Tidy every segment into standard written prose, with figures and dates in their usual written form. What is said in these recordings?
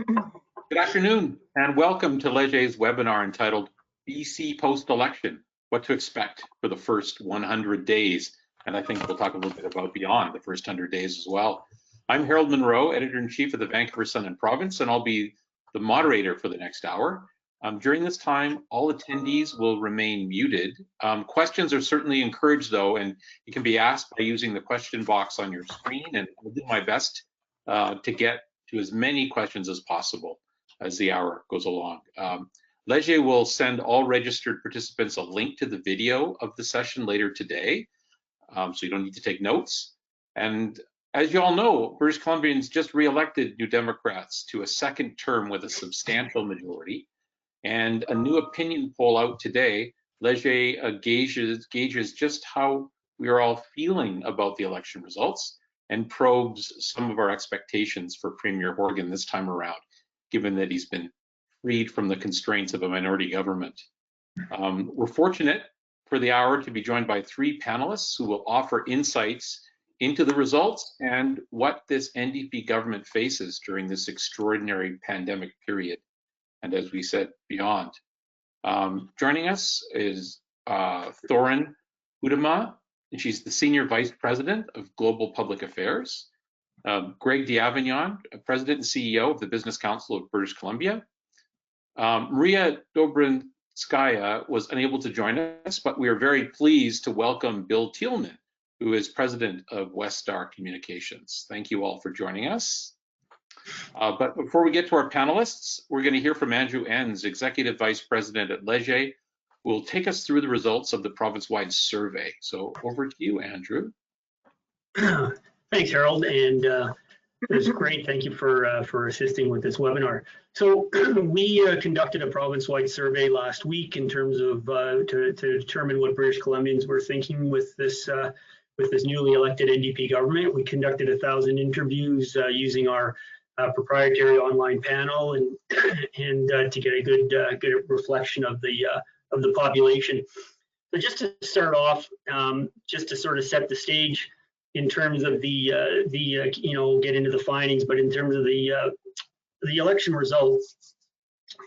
Good afternoon and welcome to Leger's webinar entitled BC Post-Election, What to Expect for the First 100 Days. And I think we'll talk a little bit about beyond the first 100 days as well. I'm Harold Munro, Editor-in-Chief of the Vancouver Sun and Province, and I'll be the moderator for the next hour. During this time, all attendees will remain muted. Questions are certainly encouraged though, and you can be asked by using the question box on your screen, and I'll do my best to get to as many questions as possible as the hour goes along. Leger will send all registered participants a link to the video of the session later today, so you don't need to take notes. And as you all know, British Columbians just re-elected New Democrats to a second term with a substantial majority. And a new opinion poll out today, Leger gauges just how we are all feeling about the election results and probes some of our expectations for Premier Horgan this time around, given that he's been freed from the constraints of a minority government. We're fortunate for the hour to be joined by three panelists who will offer insights into the results and what this NDP government faces during this extraordinary pandemic period, and as we said, beyond. Joining us is Thoren Hudyma, and she's the Senior Vice President of Global Public Affairs. Greg D'Avignon, President and CEO of the Business Council of British Columbia. Maria Dobrinskaya was unable to join us, but we are very pleased to welcome Bill Tieleman, who is President of West Star Communications. Thank you all for joining us. But before we get to our panelists, we're going to hear from Andrew Enns, Executive Vice President at Leger, who will take us through the results of the province-wide survey. So over to you, Andrew. Thanks, Harold, and it was great. Thank you for assisting with this webinar. So we conducted a province-wide survey last week in terms of to determine what British Columbians were thinking with this newly elected NDP government. We conducted 1,000 interviews using our proprietary online panel and to get a good reflection of the population. So just to start off, just to sort of set the stage in terms of the get into the findings, but in terms of the election results,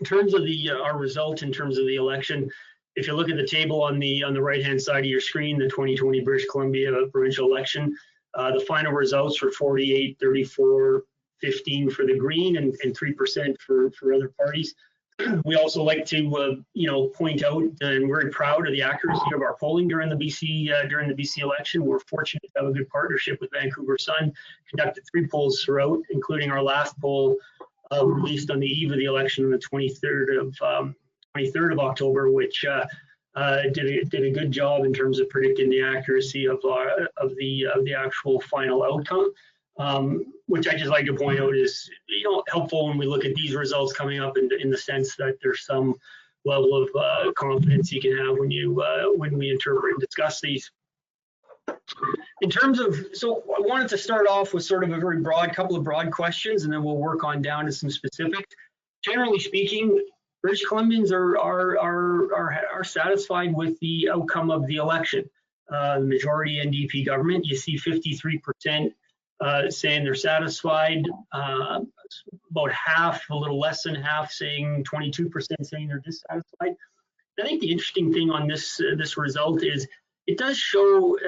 in terms of our result in terms of the election, if you look at the table on the right hand side of your screen, the 2020 British Columbia provincial election, the final results were 48, 34, 15 for the Green and 3% for other parties. We also like to point out, and we're very proud of the accuracy of our polling during the BC election. We're fortunate to have a good partnership with Vancouver Sun. Conducted 3 polls throughout, including our last poll released on the eve of the election on the 23rd of October, which did a good job in terms of predicting the accuracy of the actual final outcome. Which I just like to point out is helpful when we look at these results coming up in the sense that there's some level of confidence you can have when we interpret and discuss these. In terms of, so I wanted to start off with sort of a very couple of broad questions, and then we'll work on down to some specifics. Generally speaking, British Columbians are satisfied with the outcome of the election. The majority NDP government, you see 53% saying they're satisfied, about half, a little less than half, saying 22% saying they're dissatisfied. I think the interesting thing on this result is it does show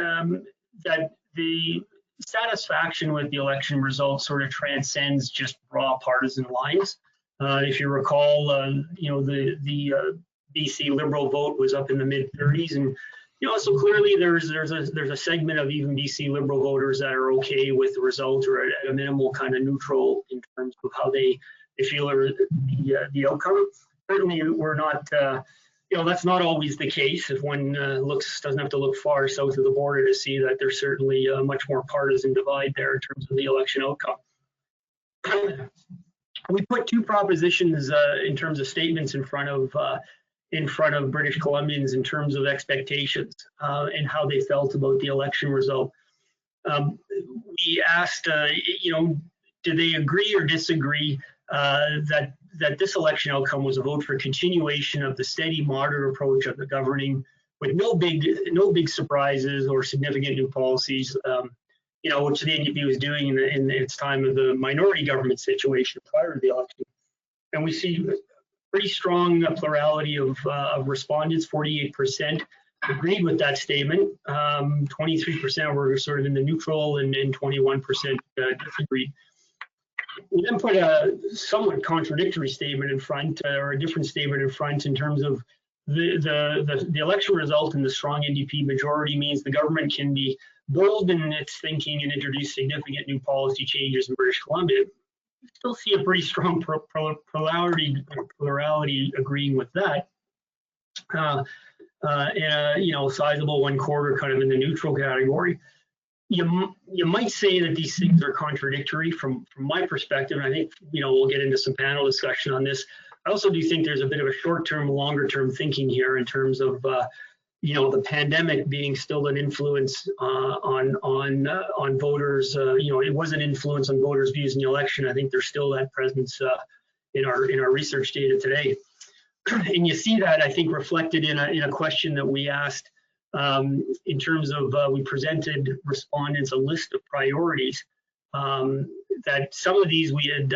that the satisfaction with the election result sort of transcends just raw partisan lines. If you recall, the BC Liberal vote was up in the mid-30s, and so clearly there's a segment of even BC Liberal voters that are okay with the result, or at a minimal kind of neutral in terms of how they feel the outcome. Certainly, we're not. That's not always the case. If one doesn't have to look far south of the border to see that there's certainly a much more partisan divide there in terms of the election outcome. We put 2 propositions in terms of statements in front of British Columbians in terms of expectations and how they felt about the election result. We asked, did they agree or disagree that this election outcome was a vote for continuation of the steady, moderate approach of the governing, with no big surprises or significant new policies, which the NDP was doing in its time of the minority government situation prior to the election. and we see pretty strong plurality of respondents. 48% agreed with that statement. 23% were sort of in the neutral, and 21% disagreed. We then put a somewhat contradictory statement in front, or a different statement in front, in terms of the election result and the strong NDP majority means the government can be bold in its thinking and introduce significant new policy changes in British Columbia. We still see a pretty strong plurality agreeing with that. And a sizable 1/4 kind of in the neutral category. You might say that these things are contradictory from my perspective, and I think we'll get into some panel discussion on this. I also do think there's a bit of a short-term, longer-term thinking here in terms of the pandemic being still an influence on voters. It was an influence on voters' views in the election. I think there's still that presence in our research data today. And you see that, I think, reflected in a question that we asked in terms of we presented respondents a list of priorities that some of these we had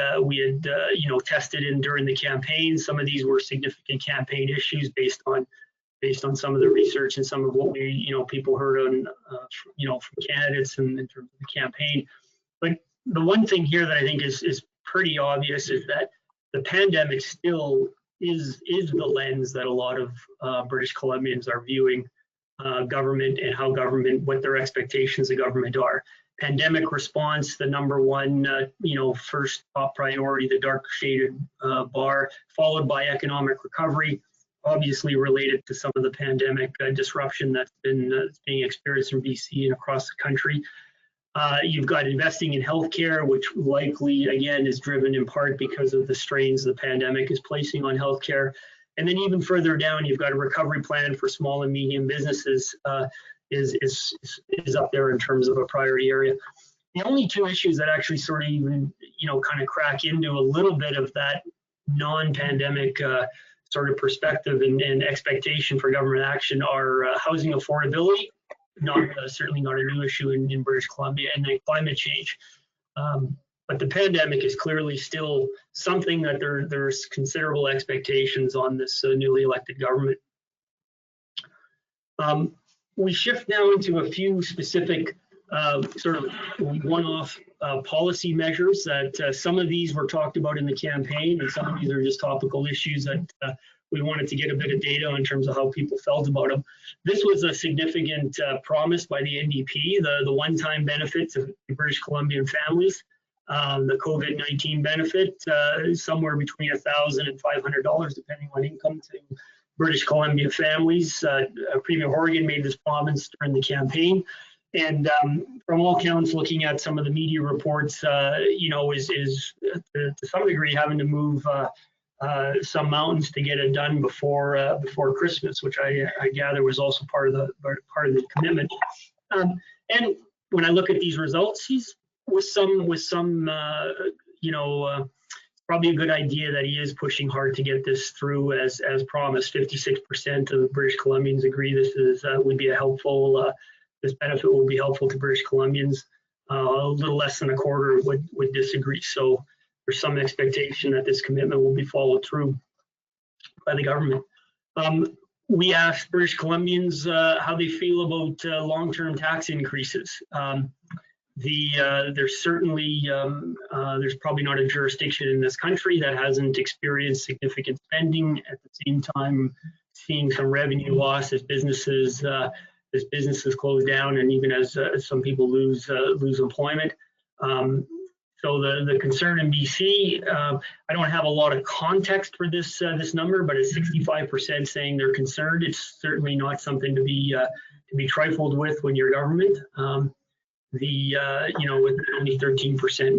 tested in during the campaign. Some of these were significant campaign issues based on some of the research and some of what people heard on from candidates and in terms of the campaign. But the one thing here that I think is pretty obvious is that the pandemic still is the lens that a lot of British Columbians are viewing government and what their expectations of government are. Pandemic response, the number one, first top priority, the dark shaded bar, followed by economic recovery, obviously related to some of the pandemic disruption that's being experienced in BC and across the country. You've got investing in healthcare, which likely, again, is driven in part because of the strains the pandemic is placing on healthcare. And then even further down, you've got a recovery plan for small and medium businesses is up there in terms of a priority area. The only two issues that actually sort of even, kind of crack into a little bit of that non-pandemic sort of perspective and expectation for government action are housing affordability, certainly not a new issue in British Columbia, and then climate change. But the pandemic is clearly still something that there's considerable expectations on this newly elected government. We shift now into a few specific sort of one-off policy measures that some of these were talked about in the campaign, and some of these are just topical issues that we wanted to get a bit of data in terms of how people felt about them. This was a significant promise by the NDP, the one-time benefit to British Columbian families, the COVID-19 benefit, somewhere between $1,000 and $500, depending on income, to British Columbia families. Premier Horgan made this promise during the campaign. And from all counts, looking at some of the media reports, is to some degree having to move some mountains to get it done before Christmas, which I gather was also part of the commitment. And when I look at these results, he's with some probably a good idea that he is pushing hard to get this through as promised. 56% of British Columbians agree this would be a helpful. This benefit will be helpful to British Columbians. A little less than a quarter would disagree. So there's some expectation that this commitment will be followed through by the government. We asked British Columbians how they feel about long-term tax increases. There's certainly there's probably not a jurisdiction in this country that hasn't experienced significant spending, at the same time seeing some revenue loss as businesses close down, and even as some people lose employment. So the concern in BC, I don't have a lot of context for this number, but it's 65% saying they're concerned. It's certainly not something to be trifled with when you're government. With only 13%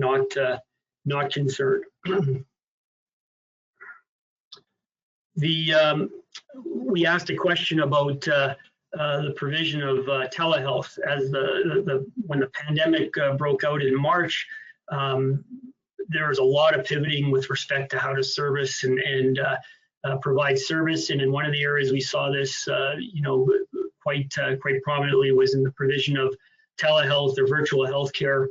not concerned. We asked a question about the provision of telehealth as when the pandemic broke out in March. There was a lot of pivoting with respect to how to service and provide service, and in one of the areas we saw this, quite prominently was in the provision of telehealth or virtual healthcare.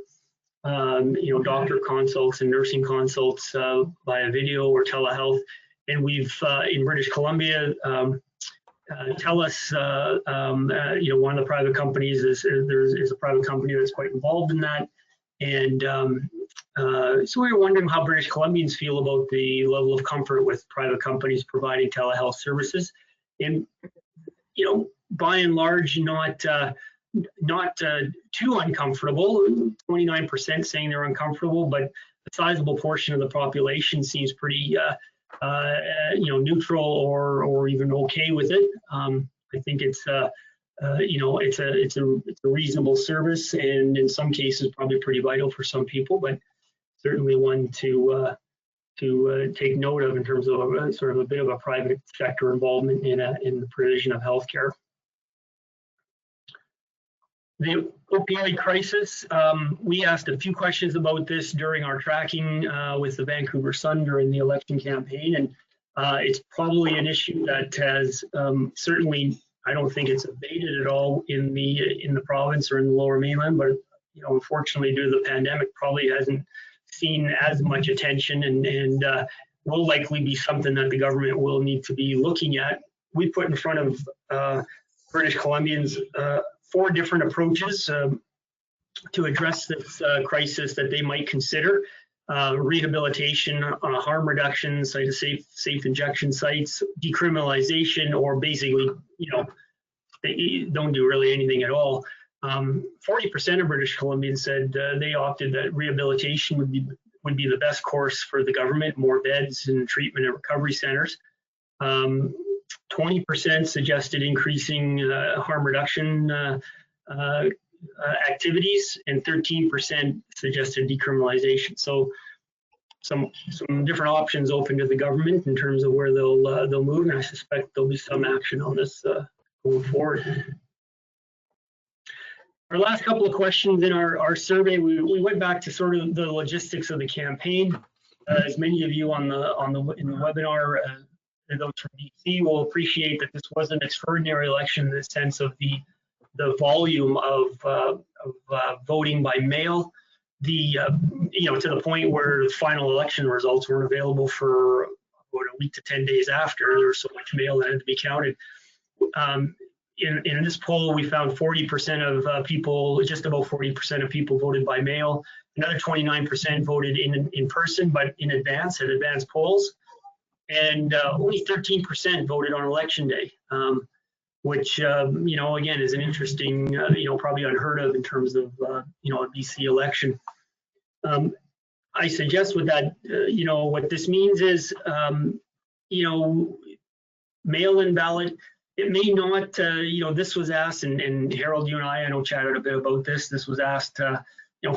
doctor consults and nursing consults via video or telehealth. And we've, in British Columbia, TELUS, one of the private companies is a private company that's quite involved in that. And so we were wondering how British Columbians feel about the level of comfort with private companies providing telehealth services. And, by and large, not too uncomfortable. 29% saying they're uncomfortable, but a sizable portion of the population seems pretty, neutral or even okay with it. I think it's it's a reasonable service, and in some cases probably pretty vital for some people, but certainly one to take note of in terms of a bit of a private sector involvement in the provision of healthcare. The opioid crisis, we asked a few questions about this during our tracking with the Vancouver Sun during the election campaign, and it's probably an issue that has certainly, I don't think it's abated at all in the province or in the Lower Mainland, but unfortunately due to the pandemic probably hasn't seen as much attention, and will likely be something that the government will need to be looking at. We put in front of British Columbians 4 different approaches to address this crisis that they might consider. Rehabilitation, harm reduction, safe injection sites, decriminalization, or basically, they don't do really anything at all. 40% of British Columbians said they opted that rehabilitation would be the best course for the government, more beds in treatment and recovery centers. 20% suggested increasing harm reduction activities, and 13% suggested decriminalization. So some different options open to the government in terms of where they'll move, and I suspect there'll be some action on this going forward. Our last couple of questions in our survey, we went back to sort of the logistics of the campaign. As many of you in the webinar, those from BC will appreciate that this was an extraordinary election in the sense of the volume of voting by mail. To the point where the final election results weren't available for about a week to 10 days after. There was so much mail that had to be counted. In this poll, we found 40% of people, just about 40% of people voted by mail. Another 29% voted in person, but in advance, at advanced polls. And only 13% voted on election day, which, again, is an interesting, probably unheard of in terms of, a BC election. I suggest with that, what this means is, mail-in ballot, it may not, this was asked, and Harold, you and I know, chatted a bit about this. This was asked,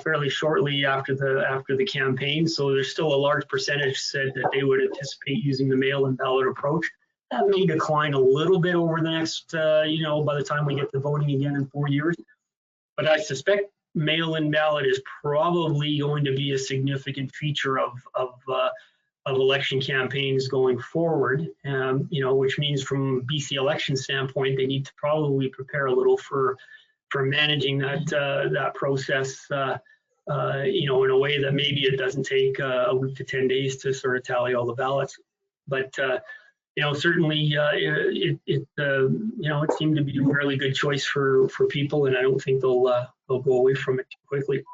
fairly shortly after the campaign. So there's still a large percentage said that they would anticipate using the mail-in ballot approach. That may decline a little bit over the next, by the time we get to voting again in 4 years. But I suspect mail-in ballot is probably going to be a significant feature of election campaigns going forward, which means from BC election standpoint, they need to probably prepare a little for managing that process, in a way that maybe it doesn't take a week to 10 days to sort of tally all the ballots. But certainly it seemed to be a really good choice for people, and I don't think they'll go away from it too quickly.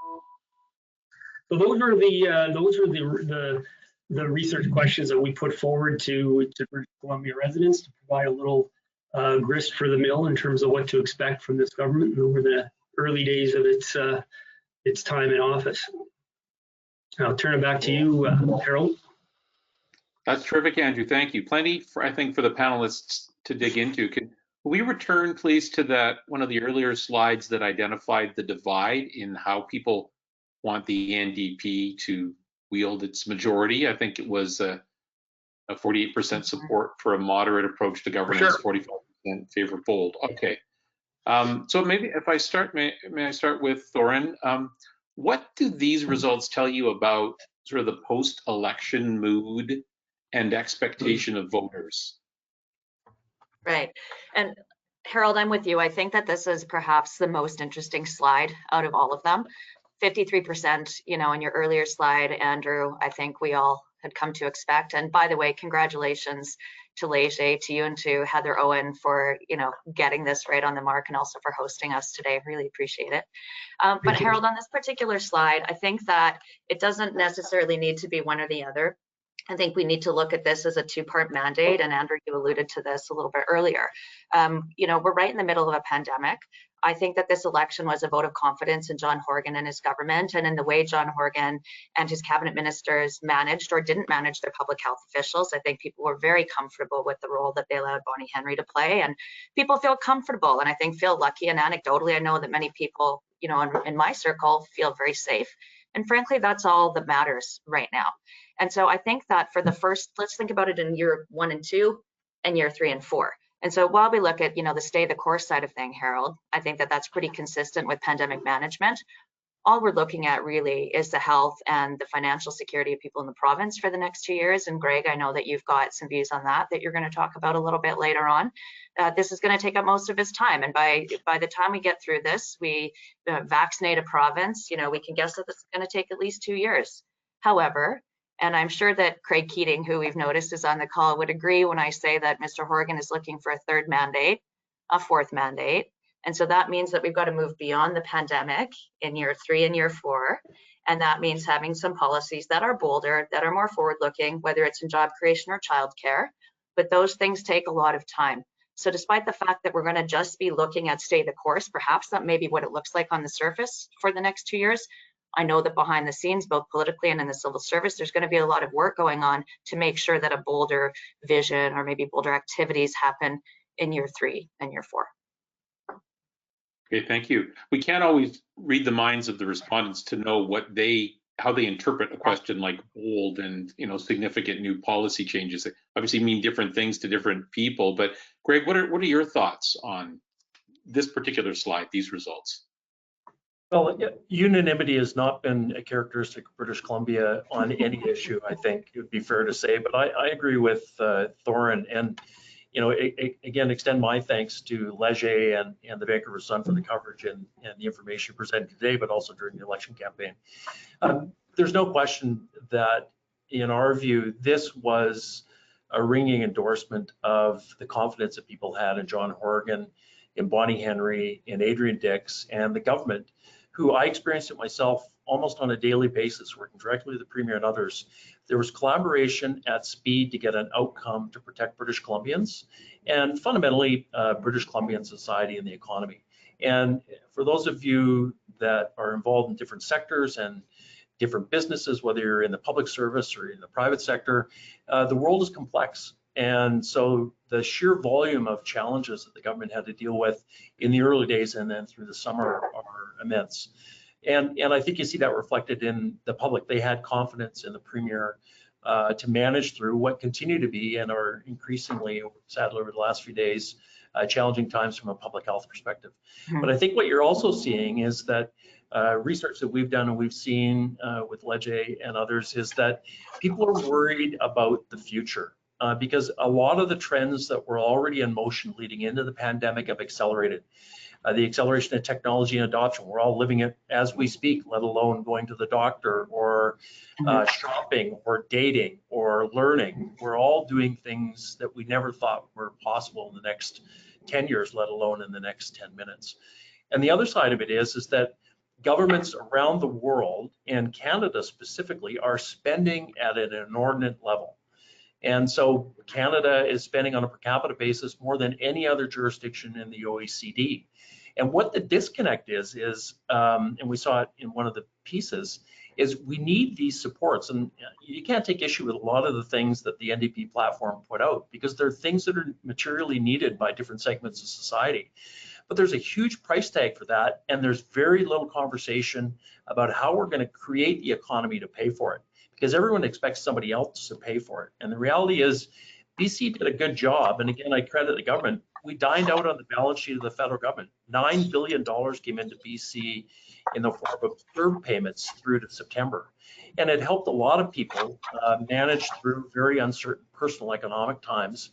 So those are the research questions that we put forward to British Columbia residents to provide a little grist for the mill in terms of what to expect from this government over the early days of its time in office. I'll turn it back to you, Harold. That's terrific, Andrew. Thank you. Plenty, I think, for the panelists to dig into. Can we return, please, to that one of the earlier slides that identified the divide in how people want the NDP to wield its majority? I think it was a 48% support for a moderate approach to governance, sure. 45% favor bold. Okay. So maybe if I start, may I start with Thoren? What do these results tell you about sort of the post-election mood and expectation of voters? Right. And Harold, I'm with you. I think that this is perhaps the most interesting slide out of all of them. 53%, in your earlier slide, Andrew, I think we all had come to expect. And by the way, congratulations to Leger, to you and to Heather Owen for, getting this right on the mark, and also for hosting us today. Really appreciate it. But Harold, on this particular slide, I think that it doesn't necessarily need to be one or the other. I think we need to look at this as a two-part mandate, and Andrew, you alluded to this a little bit earlier. We're right in the middle of a pandemic. I think that this election was a vote of confidence in John Horgan and his government, and in the way John Horgan and his cabinet ministers managed or didn't manage their public health officials. I think people were very comfortable with the role that they allowed Bonnie Henry to play, and people feel comfortable, and I think feel lucky. And anecdotally, I know that many people, in my circle feel very safe. And frankly, that's all that matters right now. And so I think that for the first, let's think about it in year 1 and 2 and year 3 and 4. And so while we look at, the stay the course side of thing, Harold, I think that that's pretty consistent with pandemic management. All we're looking at really is the health and the financial security of people in the province for the next 2 years. And Greg, I know that you've got some views on that you're going to talk about a little bit later on. This is going to take up most of his time. And by the time we get through this, we vaccinate a province, we can guess that this is going to take at least 2 years. However, and I'm sure that Craig Keating, who we've noticed is on the call, would agree when I say that Mr. Horgan is looking for a third mandate, a fourth mandate. And so that means that we've got to move beyond the pandemic in year 3 and year 4. And that means having some policies that are bolder, that are more forward-looking, whether it's in job creation or childcare. But those things take a lot of time. So despite the fact that we're going to just be looking at stay the course, perhaps that may be what it looks like on the surface for the next 2 years. I know that behind the scenes, both politically and in the civil service, there's going to be a lot of work going on to make sure that a bolder vision or maybe bolder activities happen in year 3 and year 4. Okay, thank you. We can't always read the minds of the respondents to know how they interpret a question like bold and significant new policy changes. They obviously mean different things to different people. But Greg, what are your thoughts on this particular slide, these results? Well, unanimity has not been a characteristic of British Columbia on any issue, I think it would be fair to say. But I agree with Thoren, and again, extend my thanks to Leger and the Vancouver Sun for the coverage and the information presented today, but also during the election campaign. There's no question that, in our view, this was a ringing endorsement of the confidence that people had in John Horgan, in Bonnie Henry, in Adrian Dix, and the government, who I experienced it myself almost on a daily basis, working directly with the Premier and others. There was collaboration at speed to get an outcome to protect British Columbians and fundamentally British Columbian society and the economy. And for those of you that are involved in different sectors and different businesses, whether you're in the public service or in the private sector, the world is complex. And so the sheer volume of challenges that the government had to deal with in the early days and then through the summer are immense. And I think you see that reflected in the public. They had confidence in the Premier to manage through what continue to be and are increasingly, sadly over the last few days, challenging times from a public health perspective. But I think what you're also seeing is that research that we've done and we've seen with Leger and others is that people are worried about the future. Because a lot of the trends that were already in motion leading into the pandemic have accelerated. The acceleration of technology and adoption, we're all living it as we speak, let alone going to the doctor or shopping or dating or learning. We're all doing things that we never thought were possible in the next 10 years, let alone in the next 10 minutes. And the other side of it is that governments around the world, and Canada specifically, are spending at an inordinate level. And so Canada is spending on a per capita basis more than any other jurisdiction in the OECD. And what the disconnect is and we saw it in one of the pieces, is we need these supports. And you can't take issue with a lot of the things that the NDP platform put out, because they're things that are materially needed by different segments of society. But there's a huge price tag for that, and there's very little conversation about how we're going to create the economy to pay for it, because everyone expects somebody else to pay for it. And the reality is BC did a good job. And again, I credit the government. We dined out on the balance sheet of the federal government. $9 billion came into BC in the form of third payments through to September. And it helped a lot of people manage through very uncertain personal economic times.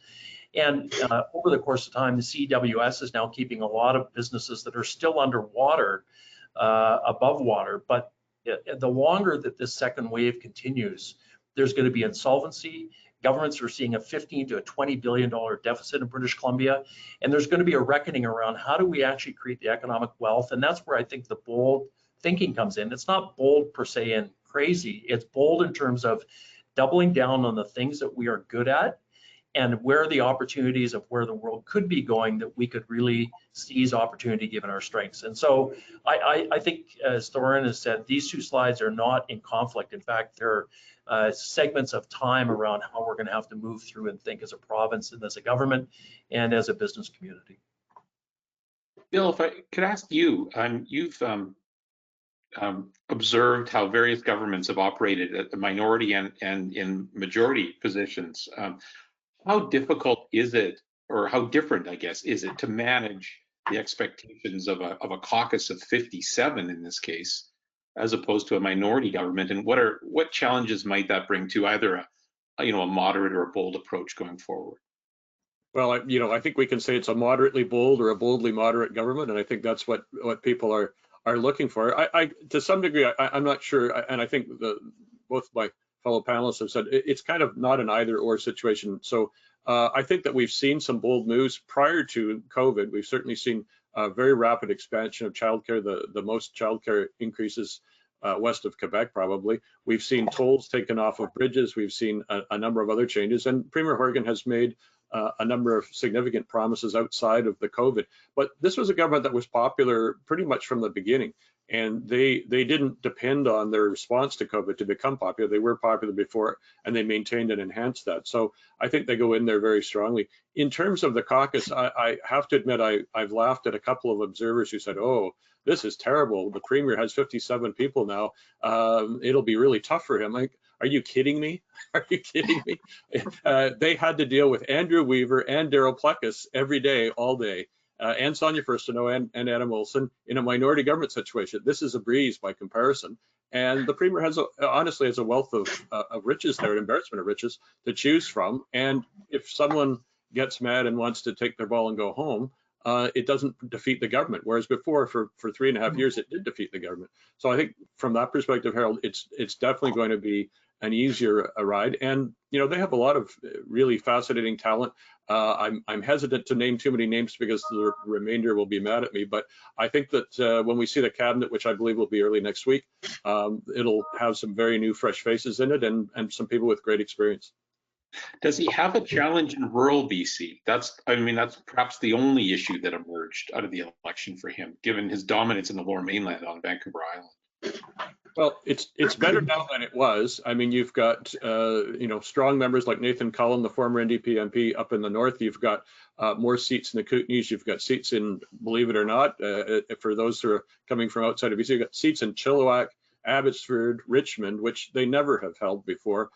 And over the course of time, the CWS is now keeping a lot of businesses that are still underwater above water, but the longer that this second wave continues, there's going to be insolvency. Governments are seeing a $15 to $20 billion deficit in British Columbia, and there's going to be a reckoning around how do we actually create the economic wealth, and that's where I think the bold thinking comes in. It's not bold per se and crazy, it's bold in terms of doubling down on the things that we are good at and where are the opportunities of where the world could be going that we could really seize opportunity given our strengths. And so I think, as Thoren has said, these two slides are not in conflict. In fact, they're segments of time around how we're going to have to move through and think as a province and as a government and as a business community. Bill, if I could ask you, you've observed how various governments have operated at the minority and in majority positions. How difficult is it, or how different, I guess, is it to manage the expectations of a caucus of 57 in this case, as opposed to a minority government? And what challenges might that bring to either a moderate or a bold approach going forward? Well, I think we can say it's a moderately bold or a boldly moderate government, and I think that's what people are looking for. I to some degree, I'm not sure, and I think both my fellow panelists have said it's kind of not an either or situation. So I think that we've seen some bold moves prior to COVID. We've certainly seen a very rapid expansion of childcare, the most childcare increases west of Quebec, probably. We've seen tolls taken off of bridges. We've seen a number of other changes, and Premier Horgan has made a number of significant promises outside of the COVID. But this was a government that was popular pretty much from the beginning. And they didn't depend on their response to COVID to become popular. They were popular before, and they maintained and enhanced that. So I think they go in there very strongly. In terms of the caucus, I have to admit I've laughed at a couple of observers who said, "Oh, this is terrible. The Premier has 57 people now. It'll be really tough for him." Like, are you kidding me? Are you kidding me? They had to deal with Andrew Weaver and Darryl Plecas every day, all day. And Sonia Furstenau and Adam Olsen in a minority government situation. This is a breeze by comparison. And the Premier honestly has a wealth of riches there, an embarrassment of riches to choose from. And if someone gets mad and wants to take their ball and go home, it doesn't defeat the government. Whereas before, for 3.5 years, it did defeat the government. So I think from that perspective, Harold, it's definitely going to be an easier ride. And, they have a lot of really fascinating talent. I'm hesitant to name too many names because the remainder will be mad at me. But I think that when we see the cabinet, which I believe will be early next week, it'll have some very new, fresh faces in it and some people with great experience. Does he have a challenge in rural BC? That's perhaps the only issue that emerged out of the election for him, given his dominance in the Lower Mainland on Vancouver Island. Well, it's better now than it was. I mean, you've got strong members like Nathan Cullen, the former NDP MP up in the north. You've got more seats in the Kootenays. You've got seats in, believe it or not, for those who are coming from outside of BC, you've got seats in Chilliwack, Abbotsford, Richmond, which they never have held before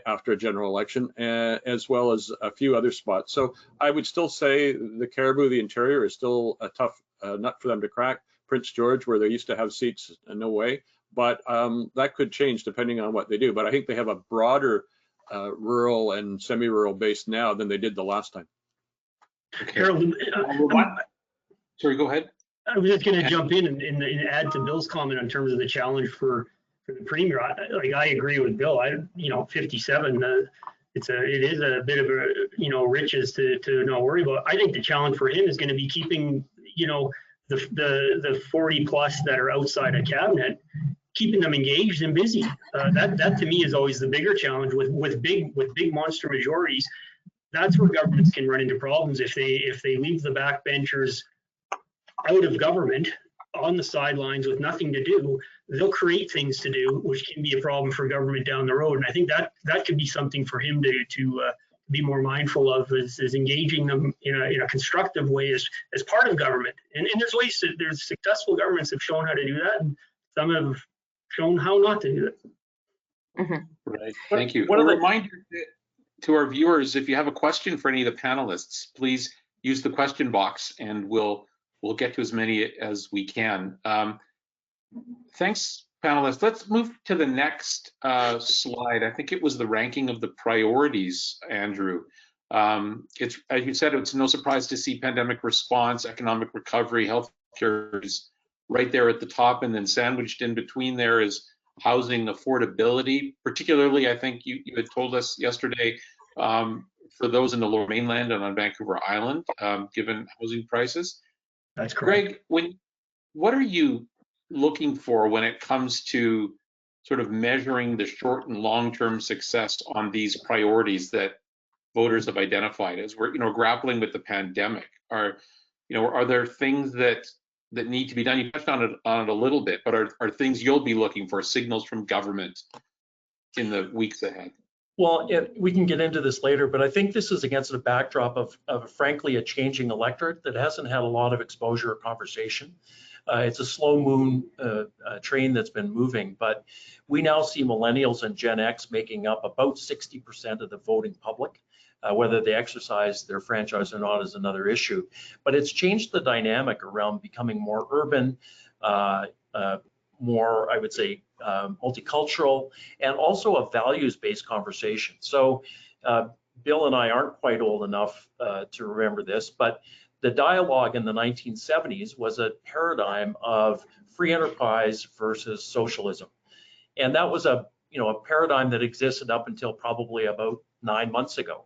after a general election, as well as a few other spots. So I would still say the Cariboo, the interior, is still a tough nut for them to crack. Prince George, where they used to have seats, no way. But that could change depending on what they do. But I think they have a broader rural and semi-rural base now than they did the last time. Okay. Harold, Sorry, go ahead. I was just going to jump in and add to Bill's comment in terms of the challenge for the Premier. I agree with Bill. 57. It is a bit of riches to not worry about. I think the challenge for him is going to be keeping the 40 plus that are outside of cabinet, keeping them engaged and busy. That to me is always the bigger challenge with big monster majorities. That's where governments can run into problems if they leave the backbenchers out of government on the sidelines with nothing to do. They'll create things to do, which can be a problem for government down the road. And I think that could be something for him to be more mindful of, is engaging them in a constructive way as part of government. And there's successful governments have shown how to do that, and some have shown how not to do it. Mm-hmm. Right. Thank you. A reminder to our viewers, if you have a question for any of the panelists, please use the question box and we'll get to as many as we can. Thanks, panelists. Let's move to the next slide. I think it was the ranking of the priorities, Andrew. It's, as you said, it's no surprise to see pandemic response, economic recovery, healthcare is right there at the top, and then sandwiched in between there is housing affordability, particularly, I think you had told us yesterday, for those in the Lower Mainland and on Vancouver Island, given housing prices. That's correct. Greg, what are you looking for when it comes to sort of measuring the short and long-term success on these priorities that voters have identified as we're, grappling with the pandemic? Are there things that need to be done? You touched on it a little bit, but are things you'll be looking for, signals from government in the weeks ahead? Well, we can get into this later, but I think this is against a backdrop of frankly, a changing electorate that hasn't had a lot of exposure or conversation. It's a slow moon train that's been moving, but we now see millennials and Gen X making up about 60% of the voting public. Whether they exercise their franchise or not is another issue. But it's changed the dynamic around becoming more urban, more, I would say, multicultural, and also a values-based conversation. So Bill and I aren't quite old enough to remember this, but the dialogue in the 1970s was a paradigm of free enterprise versus socialism. And that was a paradigm that existed up until probably about 9 months ago.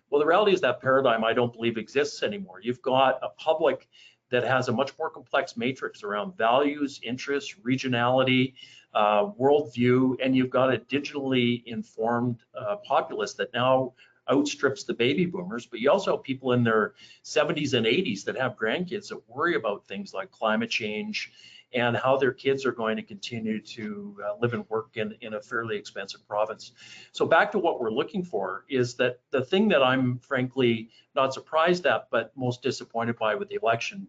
Well, the reality is that paradigm, I don't believe, exists anymore. You've got a public that has a much more complex matrix around values, interests, regionality, worldview, and you've got a digitally informed populace that now outstrips the baby boomers, but you also have people in their 70s and 80s that have grandkids that worry about things like climate change and how their kids are going to continue to live and work in a fairly expensive province. So back to what we're looking for is that the thing that I'm frankly not surprised at, but most disappointed by with the election,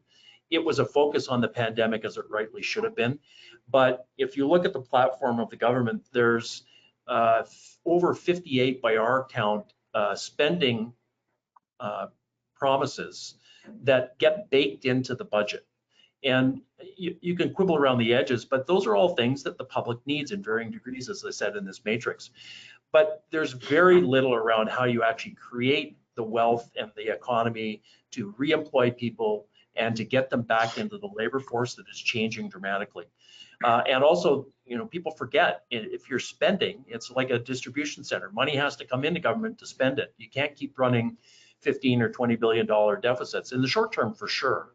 it was a focus on the pandemic as it rightly should have been. But if you look at the platform of the government, there's over 58 by our count spending promises that get baked into the budget. And you can quibble around the edges, but those are all things that the public needs in varying degrees, as I said, in this matrix. But there's very little around how you actually create the wealth and the economy to re-employ people and to get them back into the labor force that is changing dramatically. And also, people forget, if you're spending, it's like a distribution center. Money has to come into government to spend it. You can't keep running $15 or $20 billion deficits in the short term, for sure.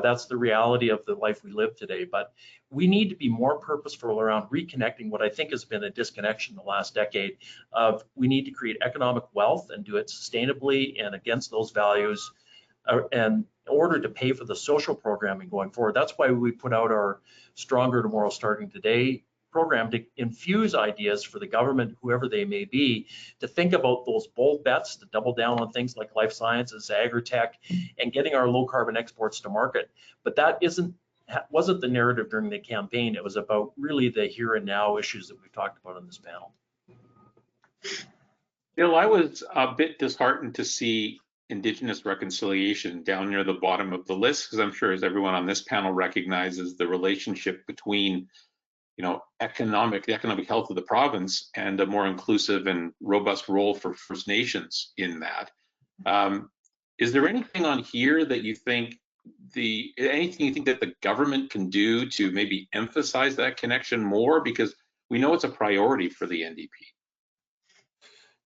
That's the reality of the life we live today. But we need to be more purposeful around reconnecting what I think has been a disconnection the last decade of we need to create economic wealth and do it sustainably and against those values and in order to pay for the social programming going forward. That's why we put out our Stronger Tomorrow Starting Today program to infuse ideas for the government, whoever they may be, to think about those bold bets, to double down on things like life sciences, agri-tech, and getting our low carbon exports to market. But that wasn't the narrative during the campaign. It was about really the here and now issues that we've talked about on this panel. Bill, I was a bit disheartened to see Indigenous reconciliation down near the bottom of the list, because I'm sure, as everyone on this panel recognizes, the relationship between the economic health of the province and a more inclusive and robust role for First Nations in that. Is there anything on here that you think that the government can do to maybe emphasize that connection more? Because we know it's a priority for the NDP.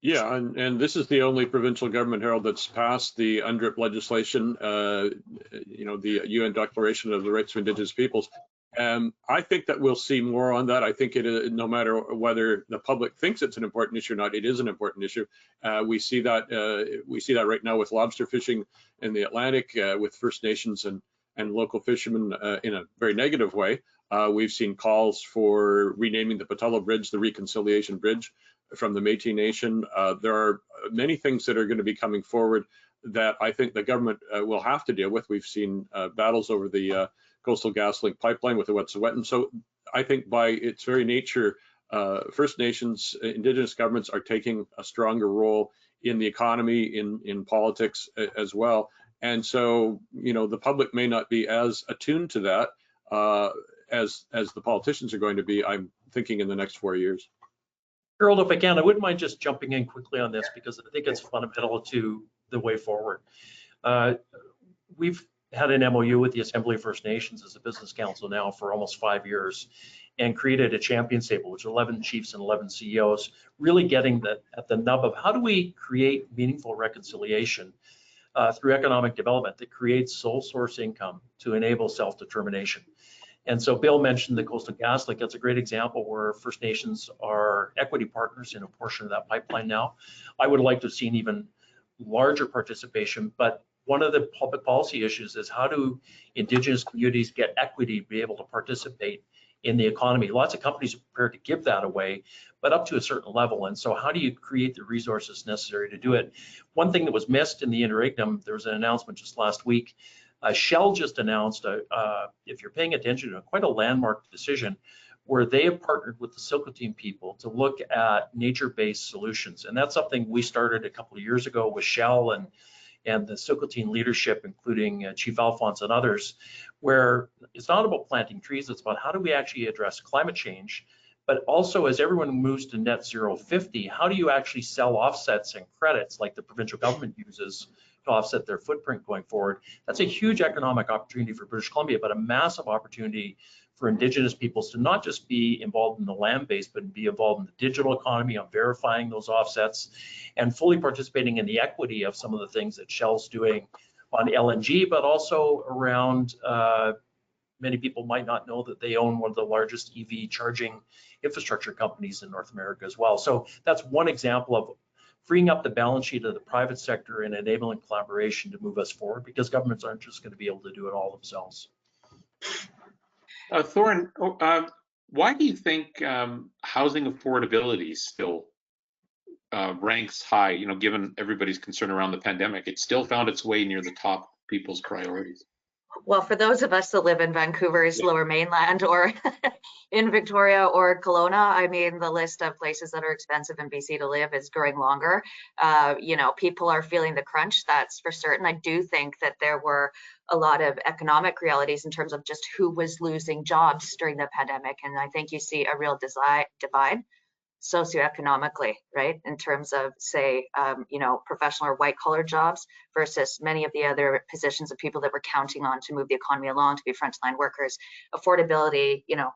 Yeah, and this is the only provincial government, Harold, that's passed the UNDRIP legislation, the UN Declaration of the Rights of Indigenous Peoples. I think that we'll see more on that. I think no matter whether the public thinks it's an important issue or not, it is an important issue. We see that right now with lobster fishing in the Atlantic, with First Nations and local fishermen in a very negative way. We've seen calls for renaming the Patella Bridge the Reconciliation Bridge from the Métis Nation. There are many things that are going to be coming forward that I think the government will have to deal with. We've seen battles over the Coastal GasLink pipeline with the Wet'suwet'en. So I think by its very nature, First Nations, Indigenous governments are taking a stronger role in the economy, in politics as well. And so, the public may not be as attuned to that as the politicians are going to be, I'm thinking, in the next 4 years. Harold, if I can, I wouldn't mind just jumping in quickly on this because I think it's fundamental to the way forward. We've had an MOU with the Assembly of First Nations as a business council now for almost 5 years. and created a champions table, which is 11 chiefs and 11 CEOs, really getting at the nub of how do we create meaningful reconciliation through economic development that creates sole source income to enable self-determination. And so Bill mentioned the Coastal GasLink. That's a great example where First Nations are equity partners in a portion of that pipeline now. I would like to have seen even larger participation, but one of the public policy issues is how do Indigenous communities get equity to be able to participate in the economy? Lots of companies are prepared to give that away, but up to a certain level. And so how do you create the resources necessary to do it? One thing that was missed in the interregnum, there was an announcement just last week. Shell just announced, if you're paying attention to quite a landmark decision, where they have partnered with the Silcotin people to look at nature-based solutions. And that's something we started a couple of years ago with Shell and the Silcotin leadership, including Chief Alphonse and others, where it's not about planting trees, it's about how do we actually address climate change, but also as everyone moves to net zero 50, how do you actually sell offsets and credits like the provincial government uses to offset their footprint going forward? That's a huge economic opportunity for British Columbia, but a massive opportunity for Indigenous peoples to not just be involved in the land base, but be involved in the digital economy on verifying those offsets and fully participating in the equity of some of the things that Shell's doing on LNG, but also around, many people might not know that they own one of the largest EV charging infrastructure companies in North America as well. So that's one example of freeing up the balance sheet of the private sector and enabling collaboration to move us forward, because governments aren't just going to be able to do it all themselves. Thoren, why do you think housing affordability still ranks high? You know, given everybody's concern around the pandemic, it still found its way near the top people's priorities. Well, for those of us that live in Vancouver's Lower Mainland or in Victoria or Kelowna, I mean, the list of places that are expensive in BC to live is growing longer. You know, people are feeling the crunch, that's for certain. I do think that there were a lot of economic realities in terms of just who was losing jobs during the pandemic. And I think you see a real divide socioeconomically, right? In terms of, say, you know, professional or white collar jobs versus many of the other positions of people that we're counting on to move the economy along, to be frontline workers. Affordability, you know,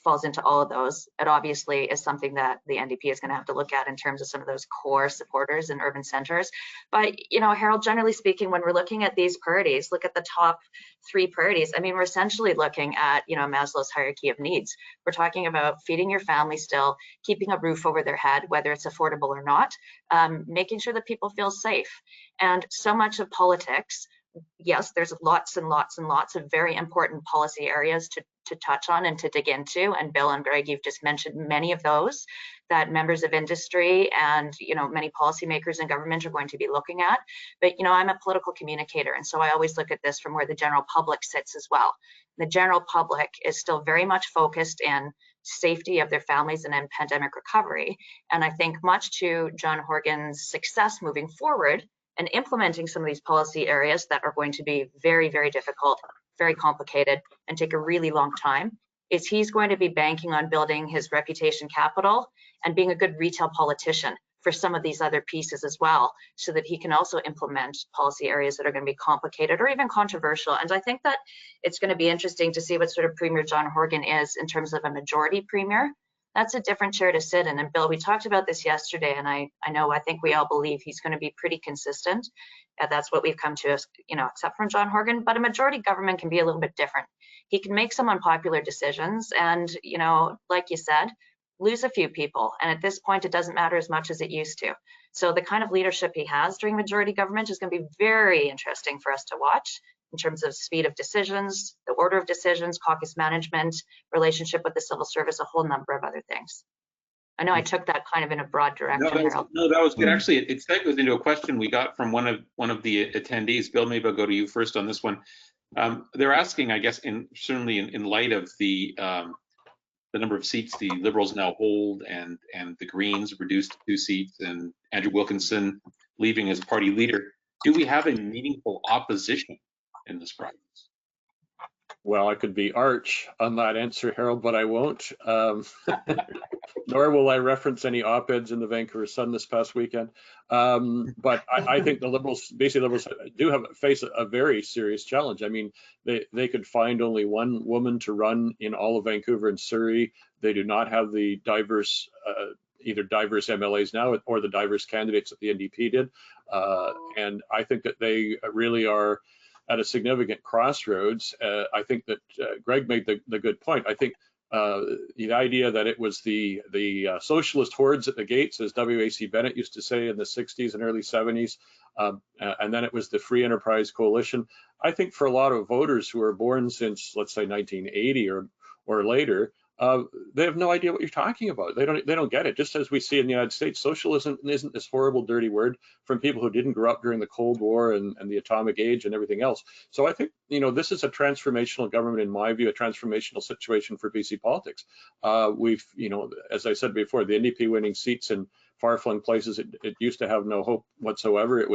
falls into all of those. It obviously is something that the NDP is going to have to look at in terms of some of those core supporters in urban centers. But, you know, Harold, generally speaking, when we're looking at these priorities, look at the top 3 priorities. I mean, we're essentially looking at, you know, Maslow's hierarchy of needs. We're talking about feeding your family still, keeping a roof over their head, whether it's affordable or not, making sure that people feel safe. And so much of politics, yes, there's lots and lots and lots of very important policy areas to touch on and to dig into. And Bill and Greg, you've just mentioned many of those that members of industry and, you know, many policymakers in government are going to be looking at. But, you know, I'm a political communicator, and so I always look at this from where the general public sits as well. The general public is still very much focused in safety of their families and in pandemic recovery. And I think much to John Horgan's success moving forward and implementing some of these policy areas that are going to be very, very difficult, very complicated, and take a really long time, is he's going to be banking on building his reputation capital and being a good retail politician for some of these other pieces as well, so that he can also implement policy areas that are going to be complicated or even controversial. And I think that it's going to be interesting to see what sort of Premier John Horgan is in terms of a majority premier. That's a different chair to sit in. And Bill, we talked about this yesterday, and I think we all believe he's going to be pretty consistent. That's what we've come to, you know, accept from John Horgan. But a majority government can be a little bit different. He can make some unpopular decisions, and, you know, like you said, lose a few people. And at this point, it doesn't matter as much as it used to. So the kind of leadership he has during majority government is going to be very interesting for us to watch in terms of speed of decisions, the order of decisions, caucus management, relationship with the civil service, a whole number of other things. I know I took that kind of in a broad direction. No, that was good. Actually, it segues into a question we got from one of the attendees. Bill, maybe I'll go to you first on this one. They're asking, I guess, certainly in light of the number of seats the Liberals now hold, and the Greens reduced to 2 seats, and Andrew Wilkinson leaving as party leader, do we have a meaningful opposition in this province? Well, I could be arch on that answer, Harold, but I won't. Nor will I reference any op-eds in the Vancouver Sun this past weekend. But I think the Liberals, BC Liberals, do face a very serious challenge. I mean, they could find only one woman to run in all of Vancouver and Surrey. They do not have the diverse, either diverse MLAs now or the diverse candidates that the NDP did. And I think that they really are at a significant crossroads. I think that Greg made the good point. I think the idea that it was the socialist hordes at the gates, as W.A.C. Bennett used to say in the 60s and early 70s, and then it was the Free Enterprise Coalition. I think for a lot of voters who were born since, let's say, 1980 or later, they have no idea what you're talking about. They don't get it. Just as we see in the United States, socialism isn't this horrible, dirty word from people who didn't grow up during the Cold War and the atomic age and everything else. So I think, this is a transformational government, in my view, a transformational situation for BC politics. We've, as I said before, the NDP winning seats in far-flung places, it used to have no hope whatsoever. It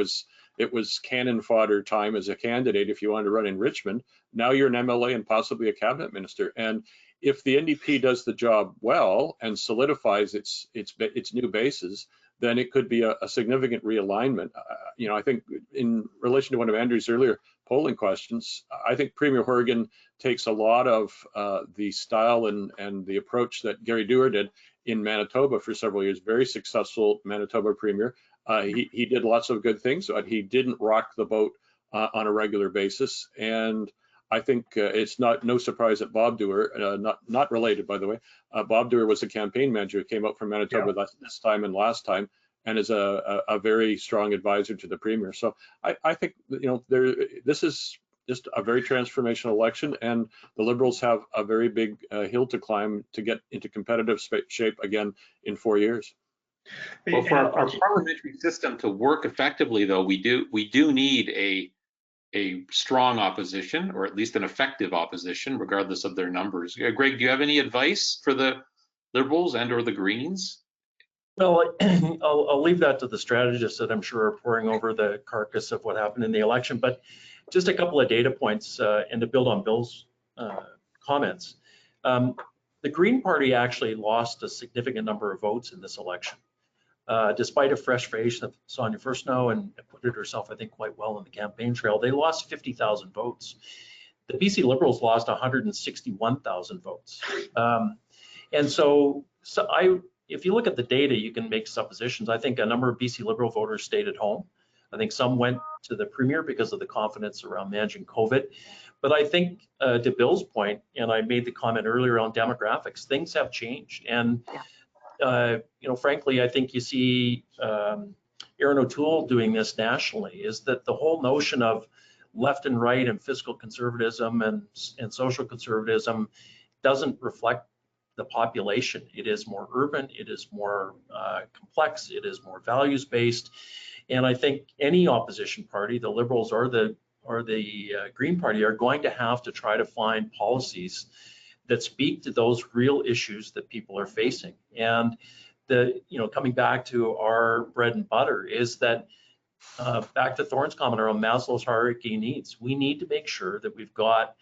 was cannon fodder time as a candidate if you wanted to run in Richmond. Now you're an MLA and possibly a cabinet minister. And if the NDP does the job well and solidifies its new bases, then it could be a significant realignment. I think in relation to one of Andrew's earlier polling questions, I think Premier Horgan takes a lot of the style and the approach that Gary Dewar did in Manitoba for several years. Very successful Manitoba Premier. He did lots of good things, but he didn't rock the boat on a regular basis. And I think it's no surprise that Bob Dewar, not related, by the way, Bob Dewar was a campaign manager who came up from Manitoba this time and last time, and is a very strong advisor to the Premier. So I think, this is just a very transformational election, and the Liberals have a very big hill to climb to get into competitive shape again in 4 years. Well, for our parliamentary system to work effectively, though, we do need a strong opposition, or at least an effective opposition, regardless of their numbers. Greg, do you have any advice for the Liberals and or the Greens? Well, I'll leave that to the strategists that I'm sure are poring over the carcass of what happened in the election. But just a couple of data points, and to build on Bill's comments. The Green Party actually lost a significant number of votes in this election. Despite a fresh face of Sonia Furstenau and acquitted herself, I think, quite well on the campaign trail, they lost 50,000 votes. The BC Liberals lost 161,000 votes. And so if you look at the data, you can make suppositions. I think a number of BC Liberal voters stayed at home. I think some went to the Premier because of the confidence around managing COVID. But I think to Bill's point, and I made the comment earlier on demographics, things have changed. And frankly, I think you see Aaron O'Toole doing this nationally, is that the whole notion of left and right and fiscal conservatism and social conservatism doesn't reflect the population. It is more urban, it is more complex, it is more values-based. And I think any opposition party, the Liberals or the Green Party, are going to have to try to find policies that speak to those real issues that people are facing. And coming back to our bread and butter is that, back to Thoren's comment around Maslow's hierarchy of needs, we need to make sure that we've got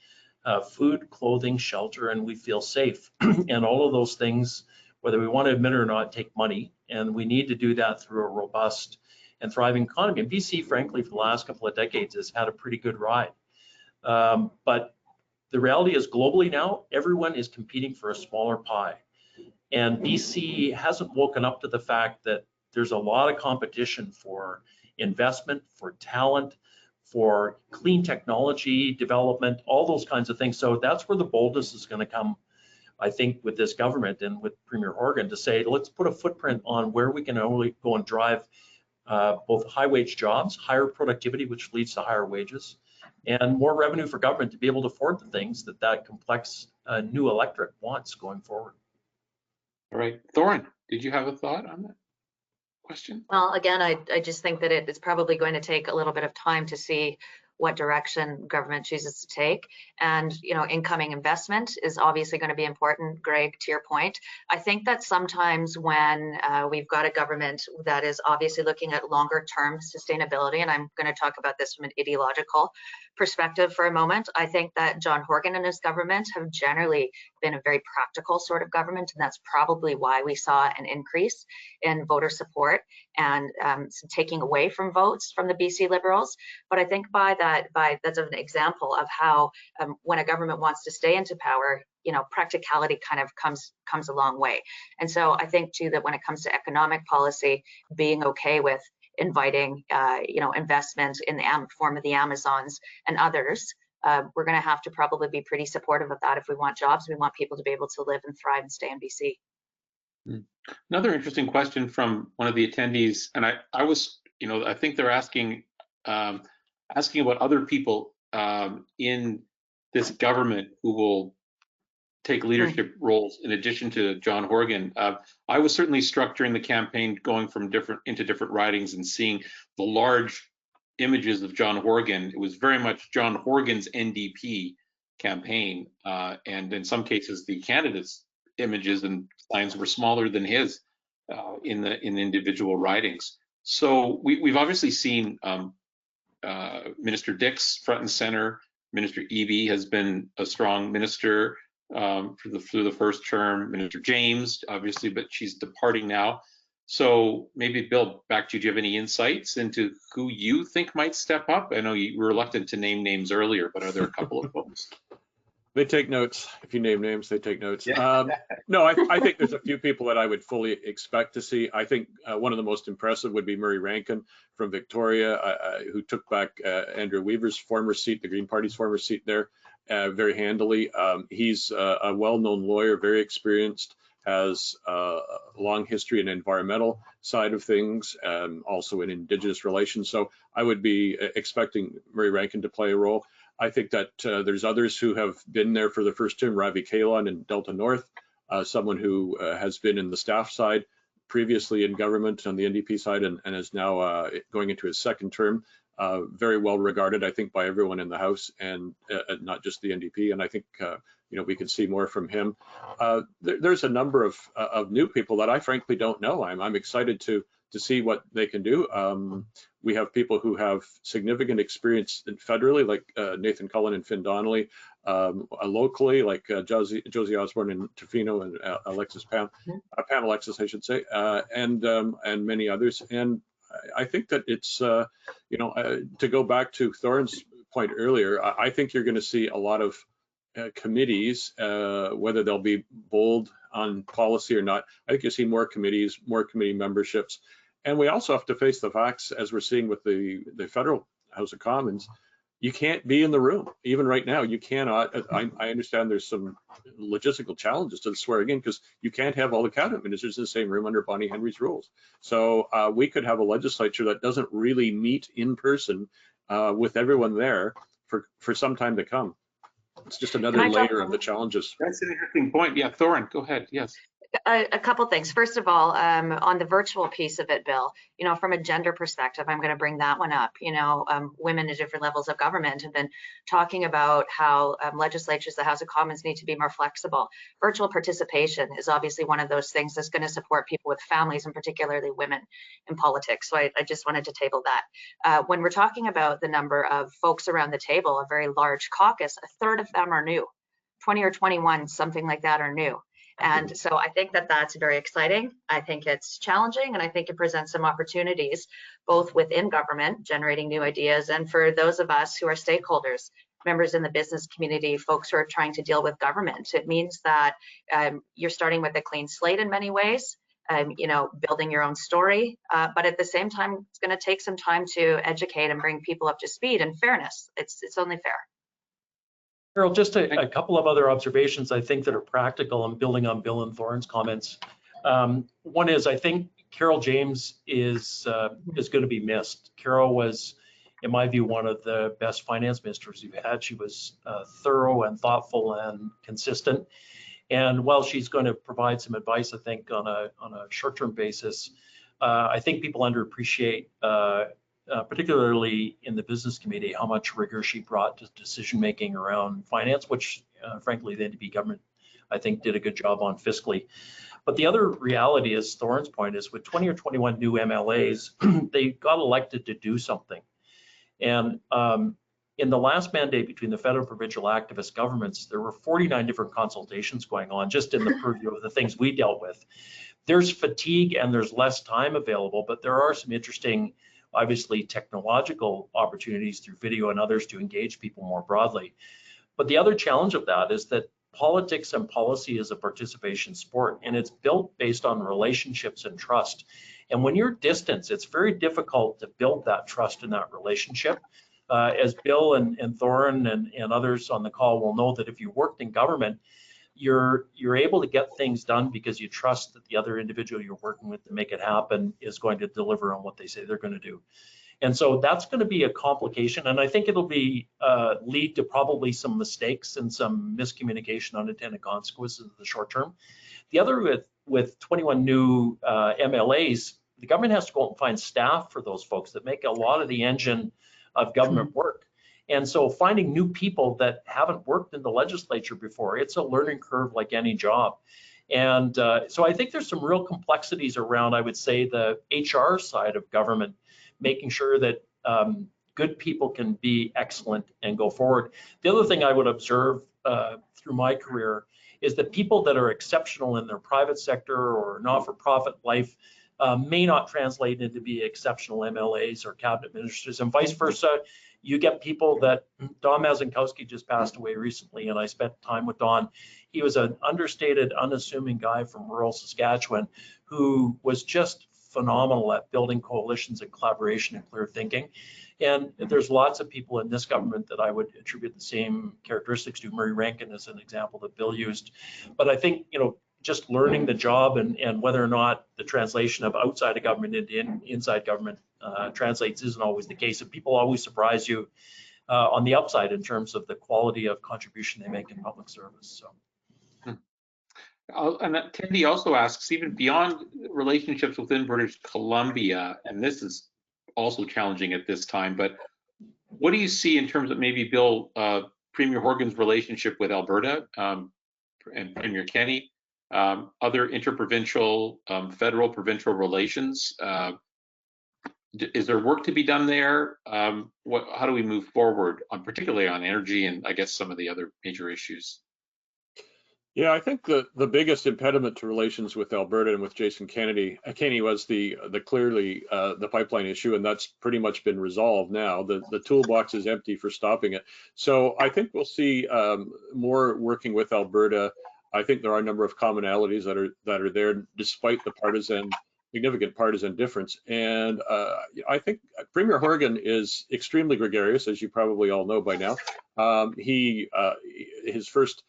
food, clothing, shelter, and we feel safe. And all of those things, whether we want to admit it or not, take money. And we need to do that through a robust and thriving economy. And BC, frankly, for the last couple of decades has had a pretty good ride. But the reality is, globally now, everyone is competing for a smaller pie. And BC hasn't woken up to the fact that there's a lot of competition for investment, for talent, for clean technology development, all those kinds of things. So that's where the boldness is going to come, I think, with this government and with Premier Horgan, to say, let's put a footprint on where we can only go and drive both high wage jobs, higher productivity, which leads to higher wages, and more revenue for government to be able to afford the things that complex new electorate wants going forward. All right, Thoren, did you have a thought on that question? Well, again, I just think that it's probably going to take a little bit of time to see what direction government chooses to take. And, incoming investment is obviously going to be important, Greg, to your point. I think that sometimes when we've got a government that is obviously looking at longer term sustainability, and I'm going to talk about this from an ideological perspective for a moment, I think that John Horgan and his government have generally been a very practical sort of government, and that's probably why we saw an increase in voter support and some taking away from votes from the BC Liberals. But I think that's an example of how when a government wants to stay into power, practicality kind of comes a long way. And so I think too that when it comes to economic policy, being okay with inviting investment in the form of the Amazons and others, we're going to have to probably be pretty supportive of that if we want jobs. We want people to be able to live and thrive and stay in BC. Another interesting question from one of the attendees, and I was, I think they're asking about other people in this government who will take leadership roles in addition to John Horgan. I was certainly struck during the campaign going from different ridings and seeing the large images of John Horgan. It was very much John Horgan's NDP campaign, and in some cases the candidates' images and signs were smaller than his in individual ridings. So we've obviously seen Minister Dix front and center. Minister Eby has been a strong minister through the first term. Minister James, obviously, but she's departing now. So maybe, Bill, back to you. Do you have any insights into who you think might step up? I know you were reluctant to name names earlier, but are there a couple of folks? They take notes. If you name names, they take notes. Yeah. No, I think there's a few people that I would fully expect to see. I think one of the most impressive would be Murray Rankin from Victoria, who took back Andrew Weaver's former seat, the Green Party's former seat there, very handily. He's a well-known lawyer, very experienced, has a long history in environmental side of things, also in Indigenous relations. So I would be expecting Murray Rankin to play a role. I think that there's others who have been there for the first term. Ravi Kahlon in Delta North, someone who has been in the staff side previously in government on the NDP side and is now going into his second term. Very well regarded, I think, by everyone in the House and not just the NDP. And I think we could see more from him. There's a number of new people that I frankly don't know. I'm excited to see what they can do. We have people who have significant experience federally, like Nathan Cullen and Finn Donnelly, locally, like Josie Osborne and Tofino and Pan Alexis, I should say, and many others. And I think that it's, to go back to Thoren's point earlier, I think you're going to see a lot of committees, whether they'll be bold on policy or not. I think you'll see more committees, more committee memberships. And we also have to face the facts, as we're seeing with the federal House of Commons. You can't be in the room. Even right now, you cannot. I understand there's some logistical challenges to the swearing in because you can't have all the cabinet ministers in the same room under Bonnie Henry's rules. So we could have a legislature that doesn't really meet in person with everyone there for some time to come. It's just another layer of the challenges. That's an interesting point. Yeah, Thoren, go ahead. Yes. A couple things. First of all, on the virtual piece of it, Bill, from a gender perspective, I'm going to bring that one up. Women at different levels of government have been talking about how legislatures, the House of Commons, need to be more flexible. Virtual participation is obviously one of those things that's going to support people with families, and particularly women in politics. So I just wanted to table that. When we're talking about the number of folks around the table, a very large caucus, a third of them are new. 20 or 21, something like that, are new. And so I think that that's very exciting. I think it's challenging, and I think it presents some opportunities, both within government, generating new ideas, and for those of us who are stakeholders, members in the business community, folks who are trying to deal with government. It means that you're starting with a clean slate in many ways, building your own story, but at the same time, it's going to take some time to educate and bring people up to speed and fairness. It's only fair. Carol, just a couple of other observations I think that are practical and building on Bill and Thoren's comments. One is I think Carol James is going to be missed. Carol was, in my view, one of the best finance ministers we've had. She was thorough and thoughtful and consistent. And while she's going to provide some advice, I think on a short-term basis, I think people underappreciate particularly in the business committee, how much rigor she brought to decision-making around finance, which frankly, the NDP government, I think, did a good job on fiscally. But the other reality is, Thoren's point is, with 20 or 21 new MLAs, they got elected to do something. And in the last mandate between the federal and provincial activist governments, there were 49 different consultations going on just in the purview of the things we dealt with. There's fatigue and there's less time available, but there are some interesting, obviously, technological opportunities through video and others to engage people more broadly. But the other challenge of that is that politics and policy is a participation sport, and it's built based on relationships and trust. And when you're distant, it's very difficult to build that trust in that relationship. As Bill and Thoren and others on the call will know, that if you worked in government, you're able to get things done because you trust that the other individual you're working with to make it happen is going to deliver on what they say they're going to do. And so that's going to be a complication, and I think it'll be lead to probably some mistakes and some miscommunication, unintended consequences in the short term. The other, with 21 new MLAs, the government has to go out and find staff for those folks that make a lot of the engine of government work. And so finding new people that haven't worked in the legislature before, it's a learning curve like any job. And so I think there's some real complexities around, I would say, the HR side of government, making sure that good people can be excellent and go forward. The other thing I would observe through my career is that people that are exceptional in their private sector or not-for-profit life may not translate into be exceptional MLAs or cabinet ministers, and vice versa. You get people that, Don Mazankowski just passed away recently, and I spent time with Don. He was an understated, unassuming guy from rural Saskatchewan who was just phenomenal at building coalitions and collaboration and clear thinking. And there's lots of people in this government that I would attribute the same characteristics to. Murray Rankin is an example that Bill used. But I think, just learning the job and whether or not the translation of outside of government into inside government translates isn't always the case. And people always surprise you on the upside in terms of the quality of contribution they make in public service. So. And Tindy also asks, even beyond relationships within British Columbia, and this is also challenging at this time, but what do you see in terms of maybe, Bill, Premier Horgan's relationship with Alberta and Premier Kenney, other interprovincial, federal, provincial relations? Is there work to be done there? How do we move forward, particularly on energy and I guess some of the other major issues? Yeah, I think the biggest impediment to relations with Alberta and with Jason Kenney was the clearly the pipeline issue, and that's pretty much been resolved now. The toolbox is empty for stopping it. So I think we'll see more working with Alberta. I think there are a number of commonalities that are there despite the significant partisan difference. And I think Premier Horgan is extremely gregarious, as you probably all know by now. His first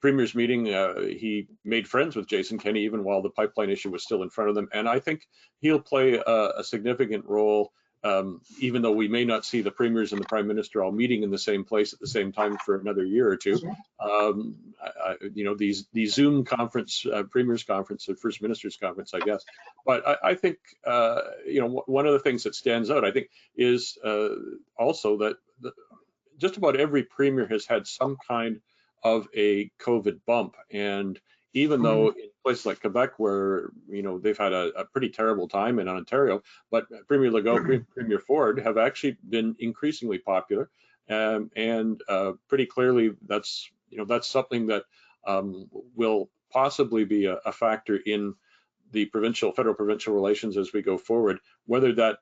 Premier's meeting, he made friends with Jason Kenney even while the pipeline issue was still in front of them. And I think he'll play a significant role, even though we may not see the Premiers and the Prime Minister all meeting in the same place at the same time for another year or two. These Zoom conference, Premiers Conference, or First Ministers Conference, I guess. But I think, one of the things that stands out, I think, is also that just about every Premier has had some kind of a COVID bump. And even though in places like Quebec, where, they've had a pretty terrible time, in Ontario, but Premier Legault, Premier Ford have actually been increasingly popular. And pretty clearly that's something that will possibly be a factor in the federal provincial relations as we go forward. Whether that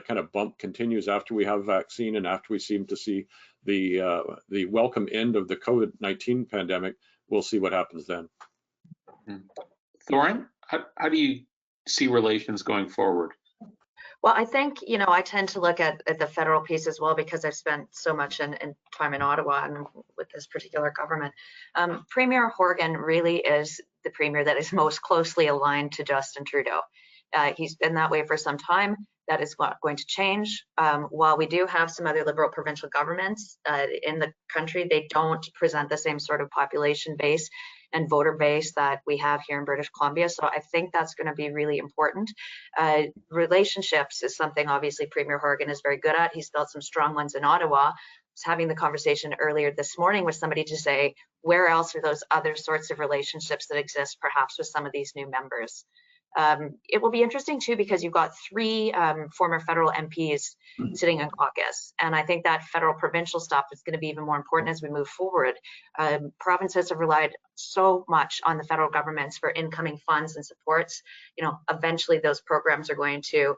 kind of bump continues after we have a vaccine and after we seem to see the welcome end of the COVID-19 pandemic, we'll see what happens then. Thoren, how do you see relations going forward? Well, I think, I tend to look at the federal piece as well, because I've spent so much in time in Ottawa and with this particular government. Premier Horgan really is the premier that is most closely aligned to Justin Trudeau. He's been that way for some time. That is not going to change. While we do have some other Liberal provincial governments in the country, they don't present the same sort of population base and voter base that we have here in British Columbia. So I think that's going to be really important. Relationships is something obviously Premier Horgan is very good at. He's built some strong ones in Ottawa. I was having the conversation earlier this morning with somebody to say, where else are those other sorts of relationships that exist perhaps with some of these new members? It will be interesting too, because you've got 3 former federal MPs sitting in caucus. And I think that federal provincial stuff is going to be even more important as we move forward. Provinces have relied so much on the federal governments for incoming funds and supports. Eventually those programs are going to,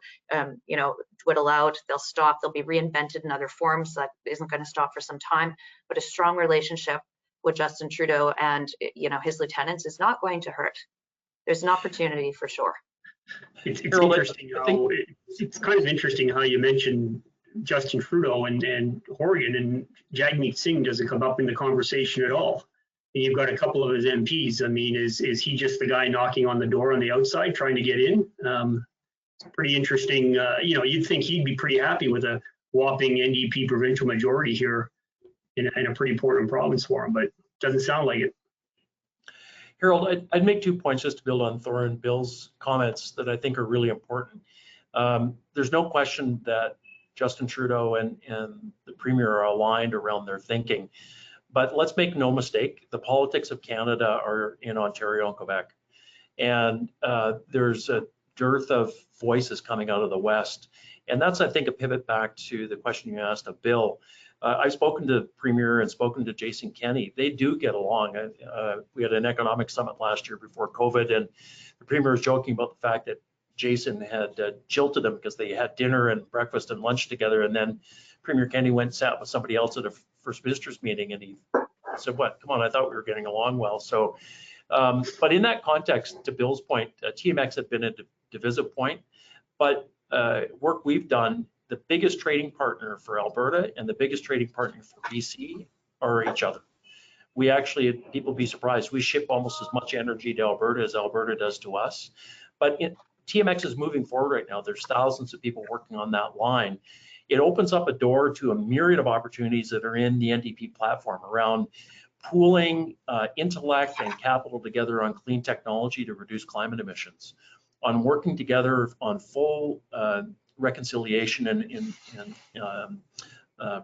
dwindle out, they'll stop, they'll be reinvented in other forms. That isn't going to stop for some time, but a strong relationship with Justin Trudeau and, his lieutenants is not going to hurt. There's an opportunity for sure. It's interesting how it's kind of interesting how you mentioned Justin Trudeau and Horgan, and Jagmeet Singh doesn't come up in the conversation at all. And you've got a couple of his MPs. I mean, is he just the guy knocking on the door on the outside trying to get in? It's pretty interesting. You'd think he'd be pretty happy with a whopping NDP provincial majority here in a pretty important province for him, but it doesn't sound like it. Harold, I'd make 2 points just to build on Thoren Bill's comments that I think are really important. There's no question that Justin Trudeau and the Premier are aligned around their thinking. But let's make no mistake, the politics of Canada are in Ontario and Quebec. And there's a dearth of voices coming out of the West. And that's, I think, a pivot back to the question you asked of Bill. I've spoken to the Premier and spoken to Jason Kenney. They do get along. We had an economic summit last year before COVID, and the Premier was joking about the fact that Jason had jilted him because they had dinner and breakfast and lunch together, and then Premier Kenney went and sat with somebody else at a First Ministers meeting, and he said, "What? Come on, I thought we were getting along well." So, but in that context, to Bill's point, TMX had been a divisive point, but work we've done, the biggest trading partner for Alberta and the biggest trading partner for BC are each other. We actually, people be surprised, we ship almost as much energy to Alberta as Alberta does to us. But TMX is moving forward right now. There's thousands of people working on that line. It opens up a door to a myriad of opportunities that are in the NDP platform around pooling intellect and capital together on clean technology to reduce climate emissions, on working together on full reconciliation and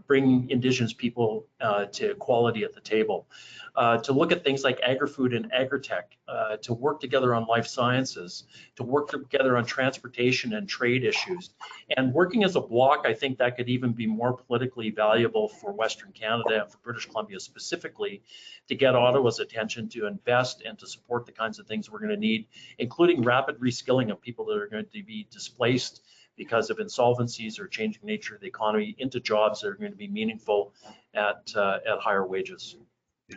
bring Indigenous people to equality at the table, to look at things like agri-food and agri-tech, to work together on life sciences, to work together on transportation and trade issues. And working as a bloc, I think that could even be more politically valuable for Western Canada and for British Columbia specifically, to get Ottawa's attention to invest and to support the kinds of things we're going to need, including rapid reskilling of people that are going to be displaced because of insolvencies or changing nature of the economy into jobs that are going to be meaningful at higher wages. Yeah,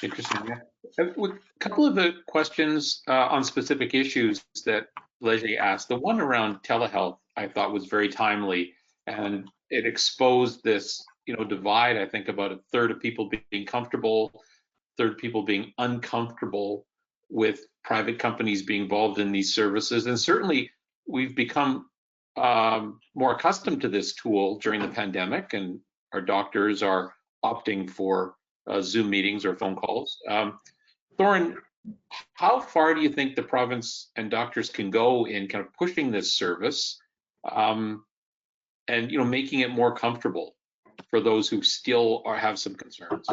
interesting. Yeah. With a couple of the questions on specific issues that Leger asked, the one around telehealth I thought was very timely, and it exposed this divide. I think about a third of people being comfortable, third people being uncomfortable with private companies being involved in these services, and certainly we've become more accustomed to this tool during the pandemic, and our doctors are opting for Zoom meetings or phone calls. Thoren, how far do you think the province and doctors can go in kind of pushing this service and making it more comfortable for those who still have some concerns?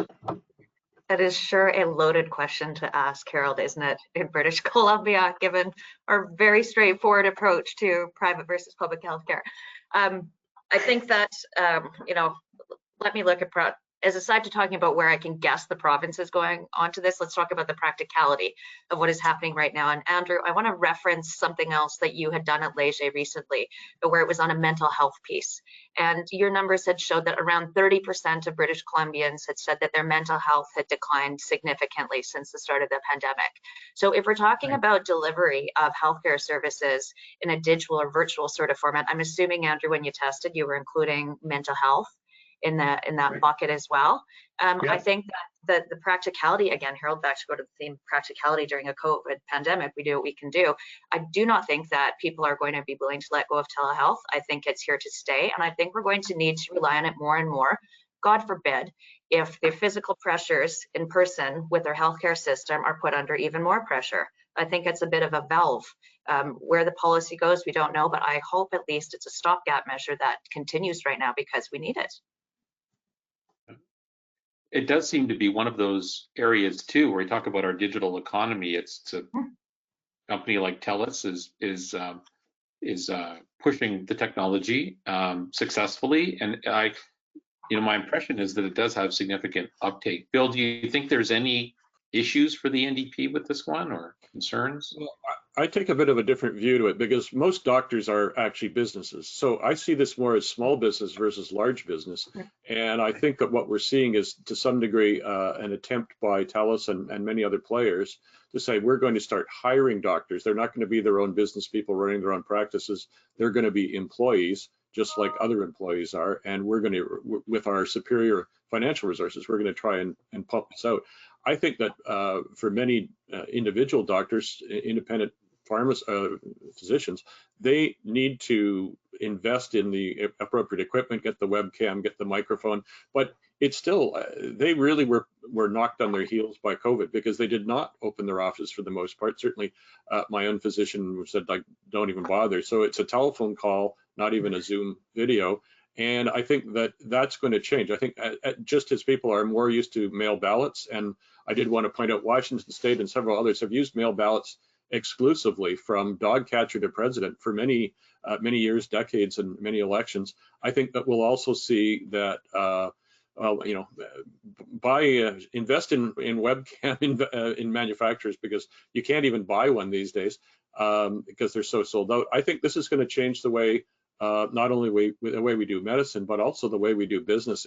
That is sure a loaded question to ask, Harold, isn't it, in British Columbia, given our very straightforward approach to private versus public healthcare. I think that, let me look at, as aside to talking about where I can guess the province is going onto this, let's talk about the practicality of what is happening right now. And Andrew, I want to reference something else that you had done at Leger recently, where it was on a mental health piece. And your numbers had showed that around 30% of British Columbians had said that their mental health had declined significantly since the start of the pandemic. So if we're talking about delivery of healthcare services in a digital or virtual sort of format, I'm assuming, Andrew, when you tested, you were including mental health in that bucket as well. I think that the practicality, again, Harold, back to go to the theme practicality during a COVID pandemic, we do what we can do. I do not think that people are going to be willing to let go of telehealth. I think it's here to stay, and I think we're going to need to rely on it more and more God forbid, if the physical pressures in person with our healthcare system are put under even more pressure. I think it's a bit of a valve. Where the policy goes, we don't know, but I hope at least it's a stopgap measure that continues right now because we need it. It does seem to be one of those areas too, where we talk about our digital economy. It's a company like TELUS is pushing the technology successfully, and my impression is that it does have significant uptake. Bill, do you think there's any issues for the NDP with this one or concerns? Well, I take a bit of a different view to it because most doctors are actually businesses. So I see this more as small business versus large business. And I think that what we're seeing is to some degree an attempt by TELUS and many other players to say we're going to start hiring doctors. They're not going to be their own business people running their own practices. They're going to be employees, just like other employees are. And we're going to, with our superior financial resources, we're going to try and pump this out. I think that for many individual doctors, independent physicians, they need to invest in the appropriate equipment, get the webcam, get the microphone, but it's still, they really were knocked on their heels by COVID because they did not open their office for the most part. Certainly my own physician said, like, don't even bother. So it's a telephone call, not even a Zoom video. And I think that that's going to change. I think just as people are more used to mail ballots, and I did want to point out Washington State and several others have used mail ballots exclusively from dog catcher to president for many years, decades, and many elections. I think that we'll also see that, invest in webcam in manufacturers, because you can't even buy one these days because they're so sold out. I think this is going to change the way not only the way we do medicine, but also the way we do business.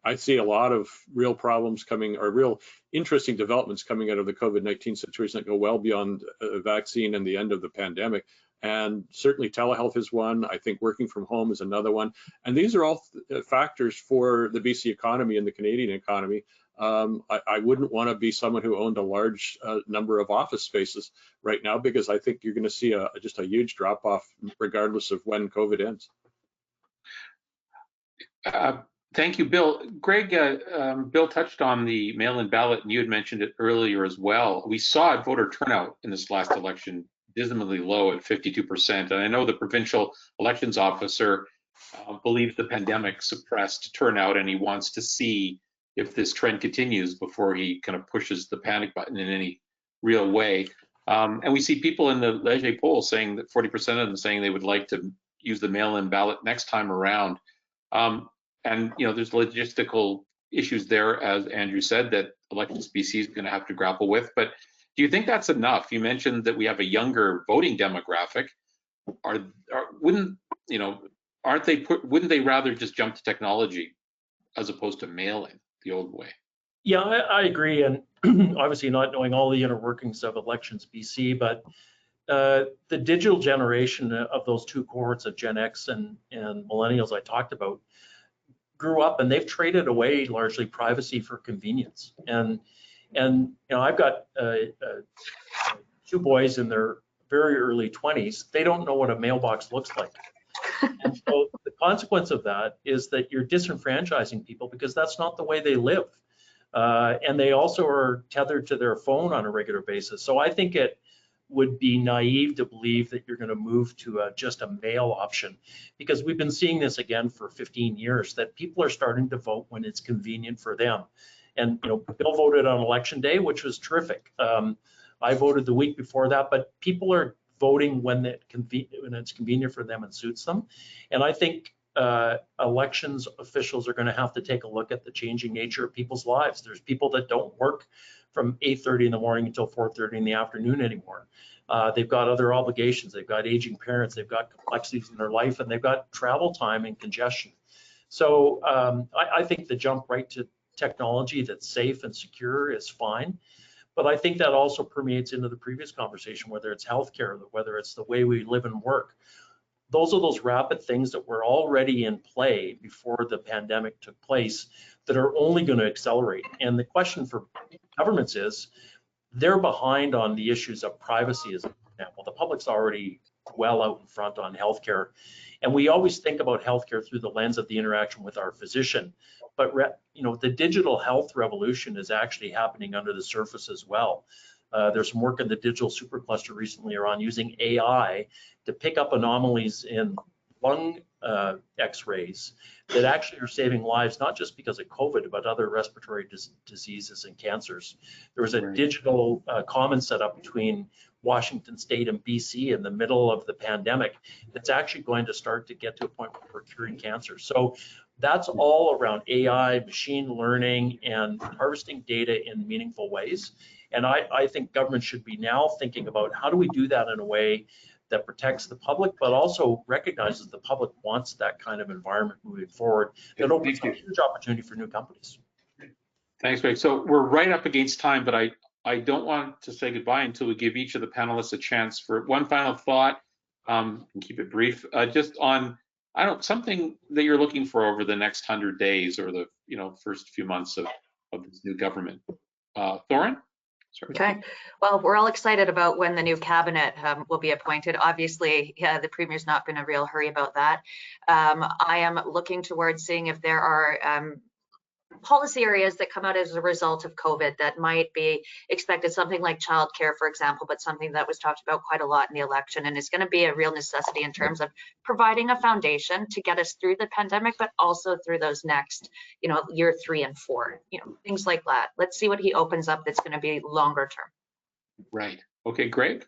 I see a lot of real problems coming, or real interesting developments coming out of the COVID-19 situation that go well beyond a vaccine and the end of the pandemic. And certainly telehealth is one. I think working from home is another one. And these are all factors for the BC economy and the Canadian economy. I wouldn't want to be someone who owned a large number of office spaces right now, because I think you're going to see just a huge drop off regardless of when COVID ends. Thank you, Bill. Greg, Bill touched on the mail-in ballot, and you had mentioned it earlier as well. We saw voter turnout in this last election dismally low at 52%. And I know the provincial elections officer believes the pandemic suppressed turnout, and he wants to see if this trend continues before he kind of pushes the panic button in any real way. And we see people in the Leger poll saying that 40% of them saying they would like to use the mail-in ballot next time around. And there's logistical issues there, as Andrew said, that Elections BC is going to have to grapple with. But do you think that's enough? You mentioned that we have a younger voting demographic. Wouldn't they rather just jump to technology as opposed to mail-in the old way? Yeah, I agree, and obviously not knowing all the inner workings of Elections BC, but the digital generation of those two cohorts of Gen X and millennials I talked about grew up, and they've traded away largely privacy for convenience. And I've got two boys in their very early 20s. They don't know what a mailbox looks like. And so the consequence of that is that you're disenfranchising people, because that's not the way they live. And they also are tethered to their phone on a regular basis. So I think it would be naive to believe that you're going to move to just a mail option, because we've been seeing this again for 15 years, that people are starting to vote when it's convenient for them. And Bill voted on election day, which was terrific. I voted the week before that, but people are voting when it's convenient for them and suits them. And I think elections officials are going to have to take a look at the changing nature of people's lives. There's people that don't work from 8:30 in the morning until 4:30 in the afternoon anymore. They've got other obligations. They've got aging parents. They've got complexities in their life, and they've got travel time and congestion. So I think the jump right to technology that's safe and secure is fine. But I think that also permeates into the previous conversation, whether it's healthcare, whether it's the way we live and work. Those are those rapid things that were already in play before the pandemic took place that are only going to accelerate. And the question for governments is, they're behind on the issues of privacy, as an example. The public's already well out in front on healthcare. And we always think about healthcare through the lens of the interaction with our physician. But the digital health revolution is actually happening under the surface as well. There's some work in the digital supercluster recently around using AI to pick up anomalies in lung x-rays that actually are saving lives, not just because of COVID, but other respiratory diseases and cancers. There was a digital common setup between Washington State and BC in the middle of the pandemic that's actually going to start to get to a point where we're curing cancer. So that's all around AI, machine learning, and harvesting data in meaningful ways. And I think government should be now thinking about how do we do that in a way that protects the public, but also recognizes the public wants that kind of environment moving forward. That opens up a huge opportunity for new companies. Thanks, Greg. So we're right up against time, but I don't want to say goodbye until we give each of the panelists a chance for one final thought. And keep it brief. Just on, something that you're looking for over the next 100 days or the first few months of this new government. Thoren? Sorry. Okay. Well, we're all excited about when the new cabinet will be appointed. Obviously, the premier's not been in a real hurry about that. I am looking towards seeing if there are policy areas that come out as a result of COVID that might be expected, something like childcare, for example, but something that was talked about quite a lot in the election and is going to be a real necessity in terms of providing a foundation to get us through the pandemic, but also through those next, year 3 and 4, things like that. Let's see what he opens up that's going to be longer term. Right. Okay, Greg?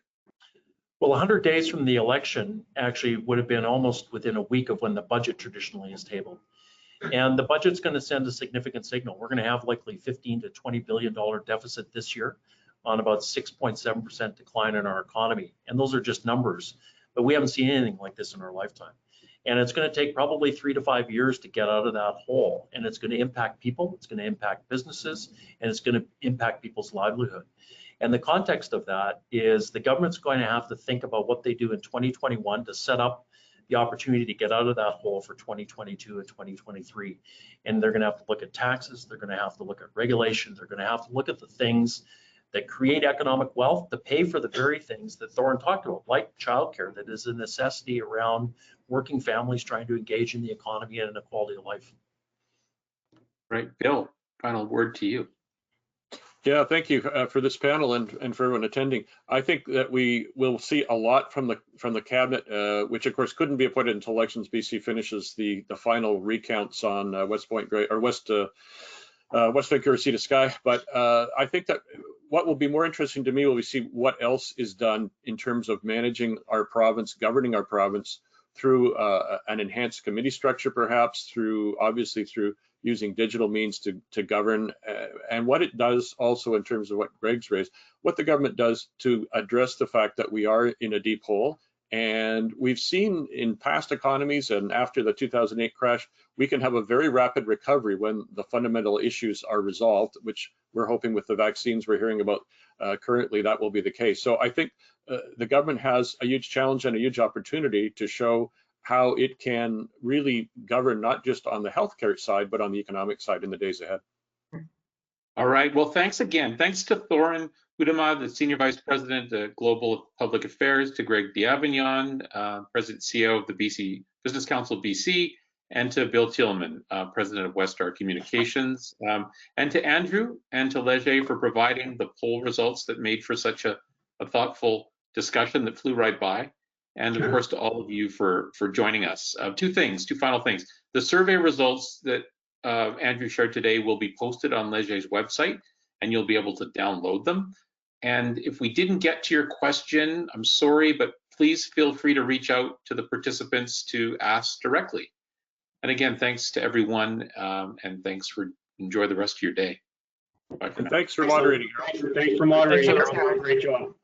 Well, 100 days from the election actually would have been almost within a week of when the budget traditionally is tabled. And the budget's going to send a significant signal. We're going to have likely $15 to $20 billion deficit this year on about 6.7% decline in our economy. And those are just numbers, but we haven't seen anything like this in our lifetime. And it's going to take probably 3 to 5 years to get out of that hole. And it's going to impact people, it's going to impact businesses, and it's going to impact people's livelihood. And the context of that is the government's going to have to think about what they do in 2021 to set up the opportunity to get out of that hole for 2022 and 2023. And they're going to have to look at taxes, they're going to have to look at regulations, they're going to have to look at the things that create economic wealth to pay for the very things that Thoren talked about, like childcare, that is a necessity around working families trying to engage in the economy and in a quality of life. Right. Bill, final word to you. Yeah, thank you for this panel and for everyone attending. I think that we will see a lot from the cabinet, which of course couldn't be appointed until Elections BC finishes the final recounts on West Vancouver Sea to Sky. But I think that what will be more interesting to me will be see what else is done in terms of managing our province, governing our province through an enhanced committee structure, perhaps through using digital means to govern, and what it does also in terms of what Greg's raised, what the government does to address the fact that we are in a deep hole. And we've seen in past economies and after the 2008 crash, we can have a very rapid recovery when the fundamental issues are resolved, which we're hoping with the vaccines we're hearing about currently that will be the case. So I think the government has a huge challenge and a huge opportunity to show how it can really govern not just on the healthcare side, but on the economic side in the days ahead. All right. Well, thanks again. Thanks to Thoren Hudyma, the Senior Vice President of Global Public Affairs, to Greg D'Avignon, President CEO of the BC Business Council BC, and to Bill Tieleman, President of Westar Communications, and to Andrew and to Leger for providing the poll results that made for such a thoughtful discussion that flew right by. And of course, to all of you for joining us. Two final things. The survey results that Andrew shared today will be posted on Leger's website, and you'll be able to download them. And if we didn't get to your question, I'm sorry, but please feel free to reach out to the participants to ask directly. And again, thanks to everyone, and enjoy the rest of your day. Bye for now. Thanks for moderating. Thanks for moderating. Great job.